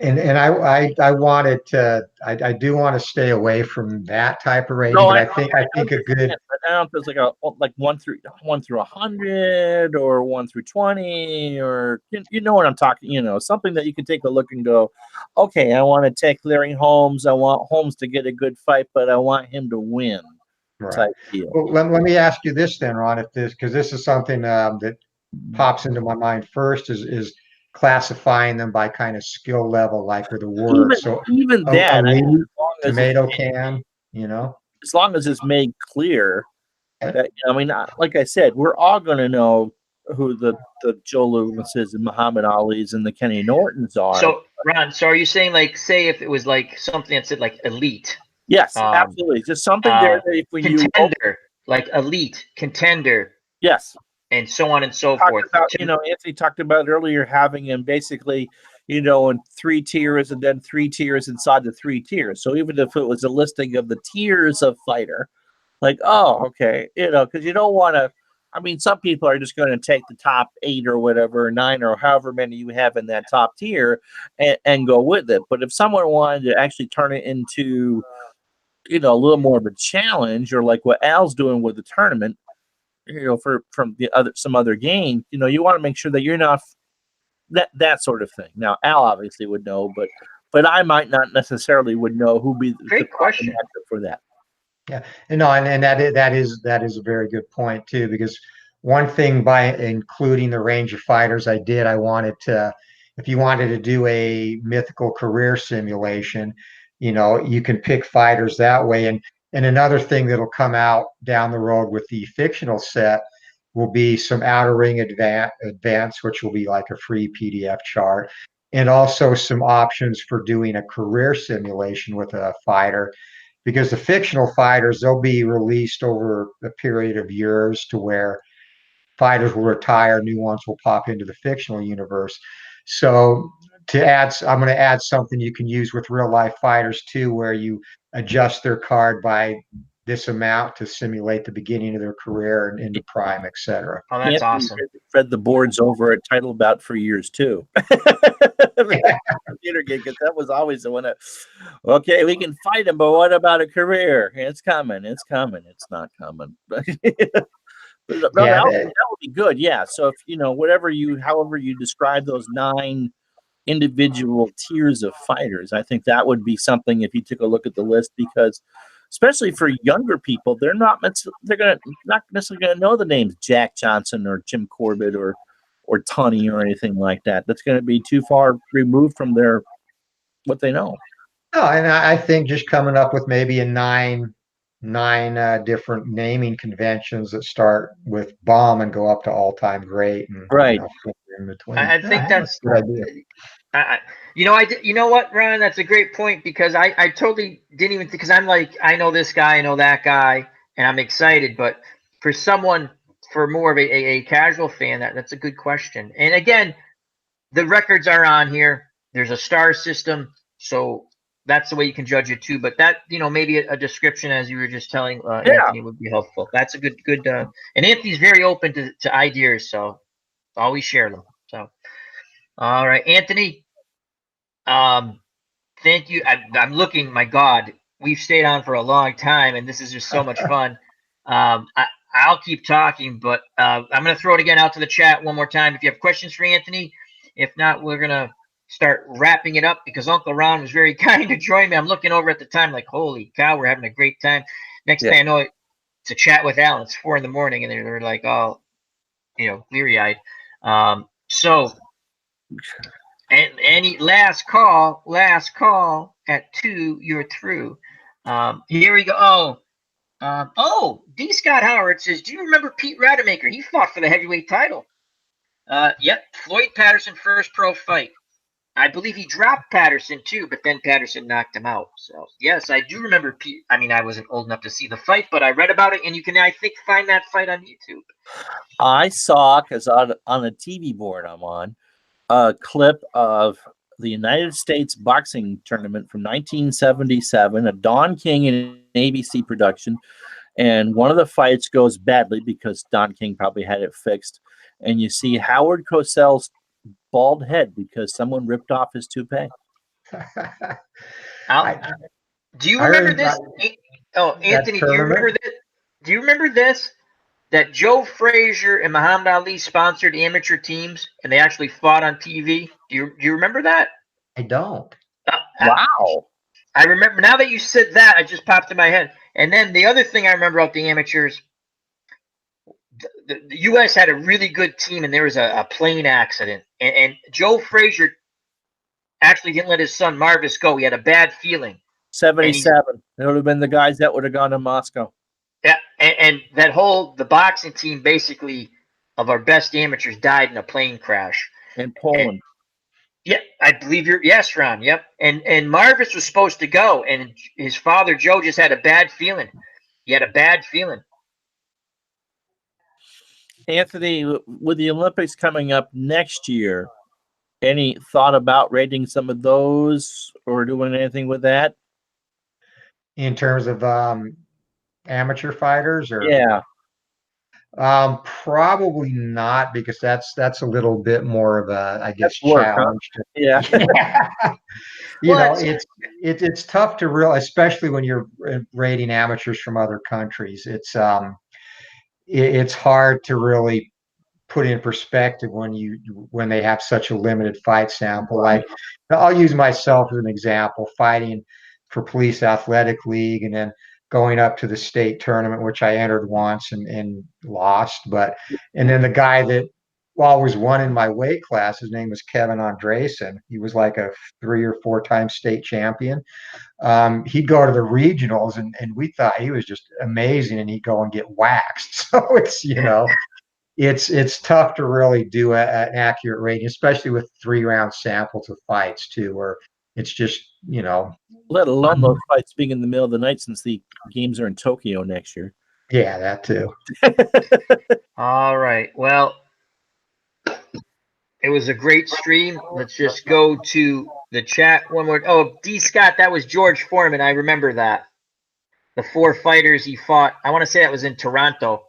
And I wanted to I do want to stay away from that type of rating, but I think a good. I don't know if it's like 1 through 100 or 1 through 20, or you know what I'm talking. Something that you can take a look and go, okay, I want to take Larry Holmes. I want Holmes to get a good fight, but I want him to win. Right. Type deal. Well, let me ask you this then, Ron, because this is something that pops into my mind first is classifying them by kind of skill level, like with the word. Even that, tomato can, as long as it's made clear that, like I said, we're all going to know who the Joe Louises and Muhammad Ali's and the Kenny Nortons are. So, Ron, are you saying, like, say if it was like something that said like elite? Yes, absolutely. Just something there that when contender, like elite, contender. Yes. And so on and so forth. Anthony talked about earlier having him basically, in 3 tiers and then 3 tiers inside the 3 tiers. So even if it was a listing of the tiers of fighter, like, oh, okay, because you don't want to. Some people are just going to take the top 8 or whatever, or 9 or however many you have in that top tier and go with it. But if someone wanted to actually turn it into, a little more of a challenge, or like what Al's doing with the tournament, from some other game, you want to make sure that you're not that sort of thing. Now, Al obviously would know, but I might not necessarily would know who be the question for that. Yeah, and that is a very good point too, because one thing by including the range of fighters I wanted to, if you wanted to do a mythical career simulation, you can pick fighters that way. And another thing that'll come out down the road with the fictional set will be some outer ring advance, which will be like a free PDF chart, and also some options for doing a career simulation with a fighter. Because the fictional fighters, they'll be released over a period of years to where fighters will retire, new ones will pop into the fictional universe. So I'm going to add something you can use with real life fighters too, where you adjust their card by this amount to simulate the beginning of their career and into prime, etc. Oh, that's awesome. Read the boards over at Title Bout for years too. Computer game, because that was always the one that, okay, we can fight him, but what about a career? It's coming. It's not coming. That would be good. Yeah. So if however you describe those 9 individual tiers of fighters, I think that would be something if you took a look at the list, because especially for younger people. They're not necessarily gonna know the names Jack Johnson or Jim Corbett or Tunney or anything like that. That's going to be too far removed from their what they know. No, and I think just coming up with maybe a nine different naming conventions that start with bomb and go up to all time great, and Right. in between. I think that's a good idea. you know what, Ron? That's a great point because I totally didn't even because I'm like I know this guy, I know that guy, and I'm excited. But for more of a casual fan, that's a good question. And again, the records are on here. There's a star system, so that's the way you can judge it too. But that maybe a description as you were just telling Anthony would be helpful. That's a good. And Anthony's very open to ideas, so always share them. So. All right, Anthony. Thank you. I'm looking. My God, we've stayed on for a long time, and this is just so much fun. I'll keep talking, but I'm going to throw it again out to the chat one more time. If you have questions for Anthony, if not, we're going to start wrapping it up because Uncle Ron was very kind to join me. I'm looking over at the time like, holy cow, we're having a great time. Next thing I know, it's a chat with Alan. It's 4 a.m, and they're like, oh, bleary-eyed. So. And any last call at 2, you're through. Here we go. D. Scott Howard says, do you remember Pete Rademacher? He fought for the heavyweight title. Yep, Floyd Patterson first pro fight. I believe he dropped Patterson too, but then Patterson knocked him out. So yes, I do remember Pete. I mean, I wasn't old enough to see the fight, but I read about it, and you can, I think, find that fight on YouTube. I saw because on a TV board I'm on. A clip of the United States boxing tournament from 1977, a Don King and ABC production. And one of the fights goes badly because Don King probably had it fixed. And you see Howard Cosell's bald head because someone ripped off his toupee. Do you remember this? Anthony, do you remember this? Do you remember this? That Joe Frazier and Muhammad Ali sponsored amateur teams, and they actually fought on TV. Do you remember that? I don't. Wow. I remember now that you said that, it just popped in my head. And then the other thing I remember about the amateurs, the U.S. had a really good team, and there was a plane accident, and Joe Frazier actually didn't let his son Marvis go. He had a bad feeling. 77. It would have been the guys that would have gone to Moscow. Yeah, and the boxing team basically of our best amateurs died in a plane crash. In Poland. Yeah, I believe yes, Ron. Yep. And Marvis was supposed to go, and his father Joe just had a bad feeling. He had a bad feeling. Anthony, with the Olympics coming up next year, any thought about rating some of those or doing anything with that? In terms of amateur fighters, or probably not, because that's a little bit more of a, I guess, challenge. Yeah. It's tough to realize, especially when you're rating amateurs from other countries. It's hard to really put in perspective when they have such a limited fight sample. Like, I'll use myself as an example, fighting for Police Athletic League and then going up to the state tournament, which I entered once and lost. And then the guy that always won in my weight class, his name was Kevin Andresen. He was like a 3 or 4 time state champion. He'd go to the regionals and we thought he was just amazing, and he'd go and get waxed. So it's tough to really do an accurate rating, especially with 3-round samples of fights too, where it's just, let alone those fights being in the middle of the night, since the games are in Tokyo next year. Yeah, that too. All right. Well, it was a great stream. Let's just go to the chat one more. Oh, D. Scott, that was George Foreman. I remember that. The 4 fighters he fought. I want to say that was in Toronto.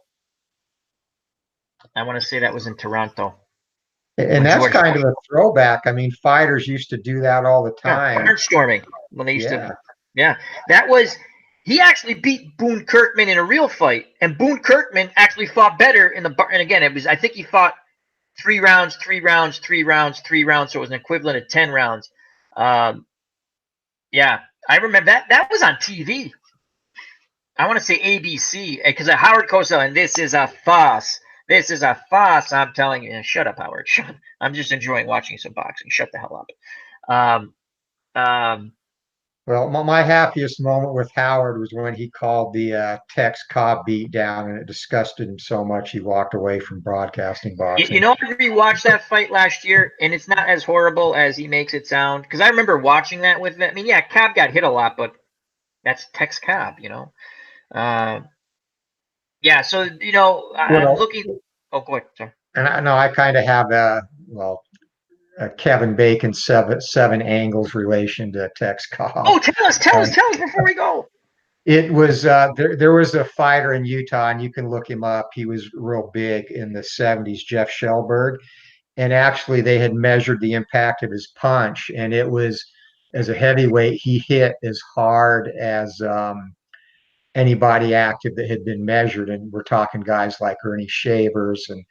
And that's kind of a throwback. I mean, fighters used to do that all the time. Barnstorming when they used to. Yeah, that was. He actually beat Boone Kirkman in a real fight, and Boone Kirkman actually fought better in the bar. And again, it was. I think he fought 3 rounds, 3 rounds, 3 rounds, 3 rounds. So it was an equivalent of 10 rounds. Yeah, I remember that. That was on TV. I want to say ABC because Howard Cosell, and this is a fuss. This is a fuss. I'm telling you. Shut up, Howard. Shut. I'm just enjoying watching some boxing. Shut the hell up. Um, Well, my happiest moment with Howard was when he called the Tex Cobb beat down, and it disgusted him so much he walked away from broadcasting you boxing. know, I rewatched that fight last year, and it's not as horrible as he makes it sound. Because I remember watching that with him. I mean, yeah, Cobb got hit a lot, but that's Tex Cobb, you know. Yeah, so you know, I'm Well, looking. Oh, go ahead. Sorry. and I know I kind of have a Kevin Bacon seven angles relation to Tex Cobb. Oh, tell us before we go. It was there was a fighter in Utah, and you can look him up. He was real big in the 70s, Jeff Shellberg. And actually they had measured the impact of his punch, and it was, as a heavyweight, he hit as hard as anybody active that had been measured. And we're talking guys like Ernie Shavers and,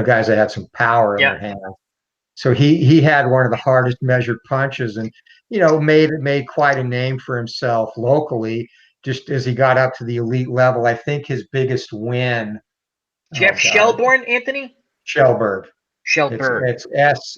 guys that had some power in Yeah. their hands. So he had one of the hardest measured punches, and made quite a name for himself locally. Just as he got up to the elite level, I think his biggest win. Jeff Oh God, Shellborn, Anthony Shellberg. Shellberg. It's Shelburg.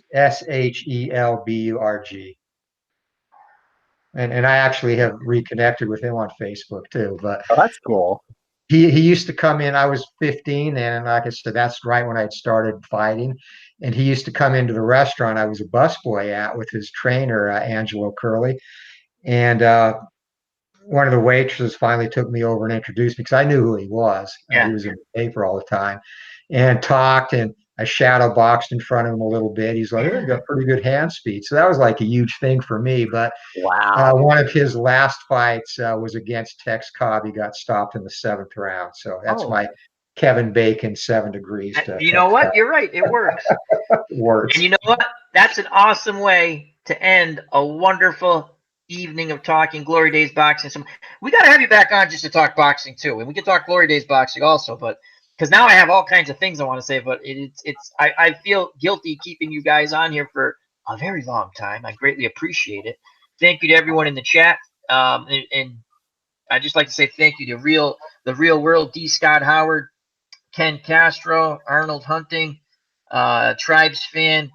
And I actually have reconnected with him on Facebook too. But Oh, that's cool. he used to come in. I was 15, and like I said, that's right when I had started fighting. And he used to come into the restaurant I was a busboy at with his trainer, Angelo Curley. And one of the waitresses finally took me over and introduced me because I knew who he was. Yeah. He was in the paper all the time, and talked, and I shadow boxed in front of him a little bit. He's like, "Oh, you got pretty good hand speed." So that was like a huge thing for me. But Wow. one of his last fights was against Tex Cobb. He got stopped in the 7th round. So that's my Kevin Bacon 7 degrees to You Tex know what? Cobb. You're right. It works. Works. And you know what? That's an awesome way to end a wonderful evening of talking Glory Days boxing. So we got to have you back on just to talk boxing too, and we can talk Glory Days boxing also. But because now I have all kinds of things I want to say, but I feel guilty keeping you guys on here for a very long time. I greatly appreciate it. Thank you to everyone in the chat, and I just like to say thank you to the real world, D. Scott Howard, Ken Castro, Arnold Hunting, Tribes Fan,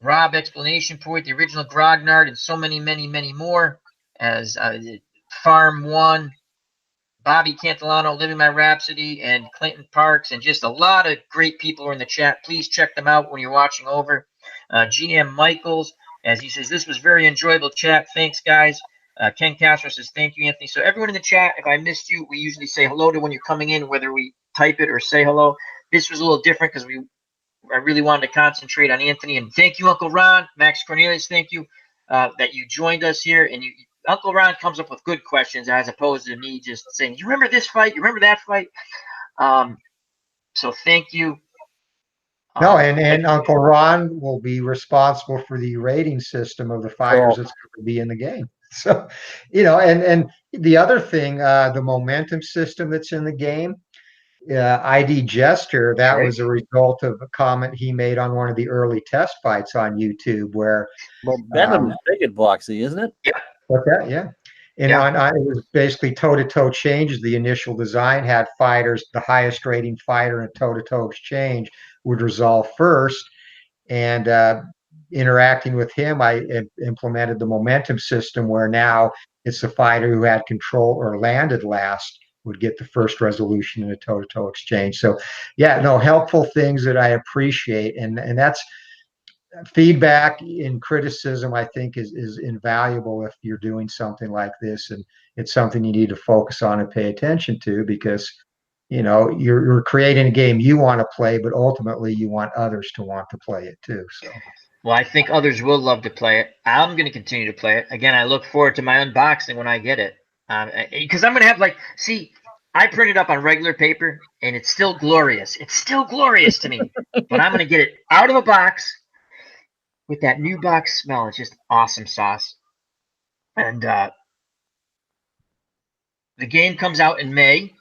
Rob Explanation Point, the original Grognard, and so many, many, many more. As Farm One, Bobby Cantilano, Living My Rhapsody, and Clinton Parks, and just a lot of great people are in the chat. Please check them out when you're watching over. GM Michaels, as he says, this was very enjoyable chat. Thanks, guys. Ken Castro says, thank you, Anthony. So everyone in the chat, if I missed you, we usually say hello to when you're coming in, whether we type it or say hello. This was a little different because I really wanted to concentrate on Anthony. And thank you, Uncle Ron. Max Cornelius, thank you that you joined us here. And Uncle Ron comes up with good questions as opposed to me just saying, you remember this fight? You remember that fight? So thank you. No, and Uncle Ron will be responsible for the rating system of the fighters that's going to be in the game. So, and the other thing, the momentum system that's in the game, ID Jester, that was a result of a comment he made on one of the early test fights on YouTube where momentum is big at boxing, isn't it? Yeah. What's that? Yeah. And it was basically toe-to-toe changes. The initial design had fighters, the highest rating fighter in a toe-to-toe exchange would resolve first. And interacting with him, I implemented the momentum system where now it's the fighter who had control or landed last would get the first resolution in a toe-to-toe exchange. So, yeah, no, helpful things that I appreciate. And that's feedback and criticism, I think, is invaluable if you're doing something like this, and it's something you need to focus on and pay attention to because you're creating a game you want to play, but ultimately you want others to want to play it too. So, well, I think others will love to play it. I'm going to continue to play it. Again, I look forward to my unboxing when I get it, because I'm going to have I print it up on regular paper, and it's still glorious. It's still glorious to me, but I'm going to get it out of a box with that new box smell. It's just awesome sauce. And the game comes out in May.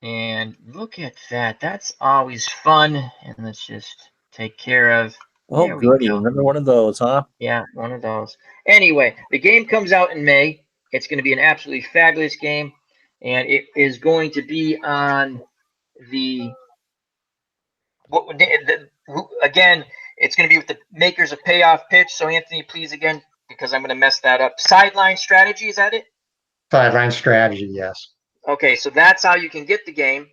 And look at that. That's always fun. And let's just take care of. Oh, good. You remember one of those, huh? Yeah, one of those. Anyway, the game comes out in May. It's going to be an absolutely fabulous game, and it is going to be on the again. It's going to be with the makers of Payoff Pitch. So Anthony, please again, because I'm going to mess that up. Sideline strategy, is that it? Sideline strategy, yes. Okay, so that's how you can get the game,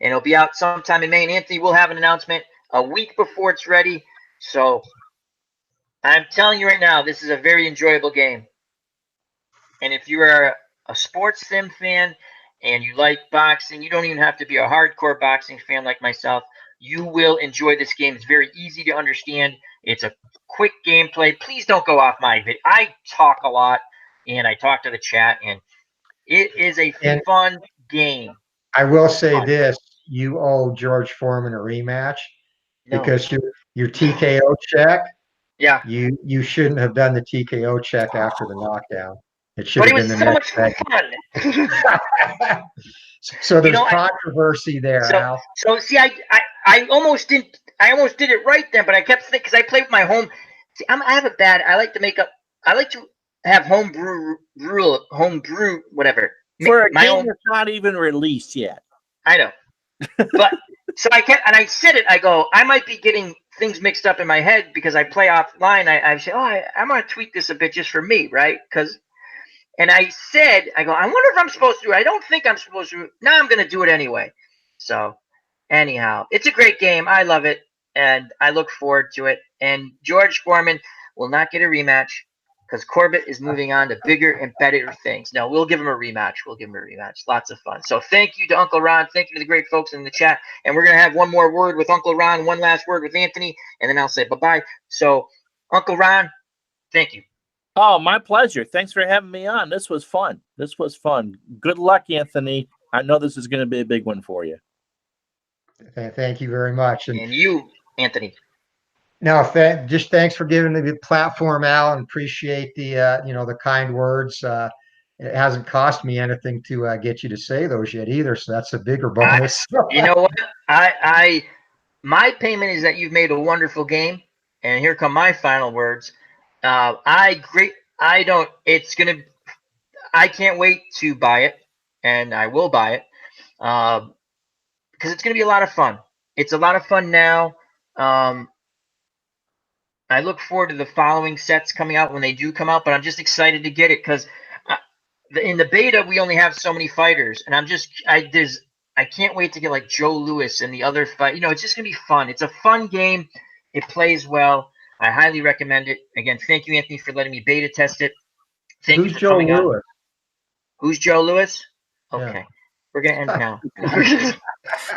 and it'll be out sometime in May. And Anthony will have an announcement a week before it's ready. So I'm telling you right now, this is a very enjoyable game. And if you are a sports sim fan and you like boxing, you don't even have to be a hardcore boxing fan like myself. You will enjoy this game. It's very easy to understand. It's a quick gameplay. Please don't go off my vid. I talk a lot and I talk to the chat, and it is a And fun game. I will say this: you owe George Foreman a rematch No. because your TKO check. Yeah. You shouldn't have done the TKO check after the knockdown. It should But it have was been the so next much segment. fun. So there's You know, controversy there, Al. So see, I almost did it right then, but I kept thinking because I play with my home. See, I have a bad. I like to have home brew, whatever. For a My game own. that's not even released yet. I know, but so I kept and I said it. I go, I might be getting things mixed up in my head because I play offline. I say, I'm gonna tweak this a bit just for me, right? And I said, I go, I wonder if I'm supposed to. I don't think I'm supposed to. Now I'm going to do it anyway. So, anyhow, it's a great game. I love it, and I look forward to it. And George Foreman will not get a rematch because Corbett is moving on to bigger and better things. No, we'll give him a rematch. Lots of fun. So, thank you to Uncle Ron. Thank you to the great folks in the chat. And we're going to have one more word with Uncle Ron, one last word with Anthony, and then I'll say bye-bye. So, Uncle Ron, thank you. Oh, my pleasure. Thanks for having me on. This was fun. Good luck, Anthony. I know this is going to be a big one for you. Thank you very much. And you, Anthony. No, just thanks for giving me the platform, Al, and appreciate the the kind words. It hasn't cost me anything to get you to say those yet either, so that's a bigger bonus. You know what? My payment is that you've made a wonderful game, and here come my final words. I don't. It's gonna. I can't wait to buy it, and I will buy it because it's gonna be a lot of fun. It's a lot of fun now. I look forward to the following sets coming out when they do come out, but I'm just excited to get it because in the beta we only have so many fighters, and I can't wait to get like Joe Louis and the other fight. It's just gonna be fun. It's a fun game. It plays well. I highly recommend it. Again, thank you, Anthony, for letting me beta test it. Thank Who's you for Joe coming on. Lewis? Who's Joe Louis? Okay, Yeah. we're gonna end now.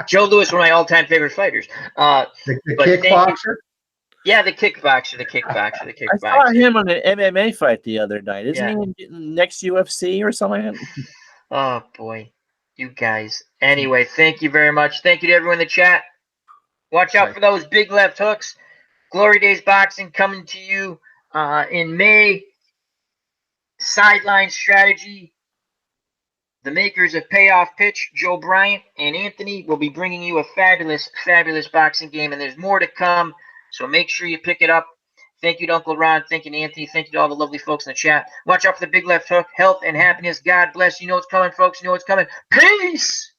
Joe Louis, one of my all-time favorite fighters. The kickboxer? Yeah, the kickboxer. I saw him on an MMA fight the other night. Isn't Yeah. he next UFC or something like that? Oh, boy. You guys. Anyway, thank you very much. Thank you to everyone in the chat. Watch out for those big left hooks. Glory Days Boxing coming to you in May. Sideline strategy. The makers of Payoff Pitch, Joe Bryant and Anthony, will be bringing you a fabulous, fabulous boxing game, and there's more to come, so make sure you pick it up. Thank you to Uncle Ron. Thank you to Anthony. Thank you to all the lovely folks in the chat. Watch out for the big left hook. Health and happiness. God bless. You know what's coming, folks. You know what's coming. Peace!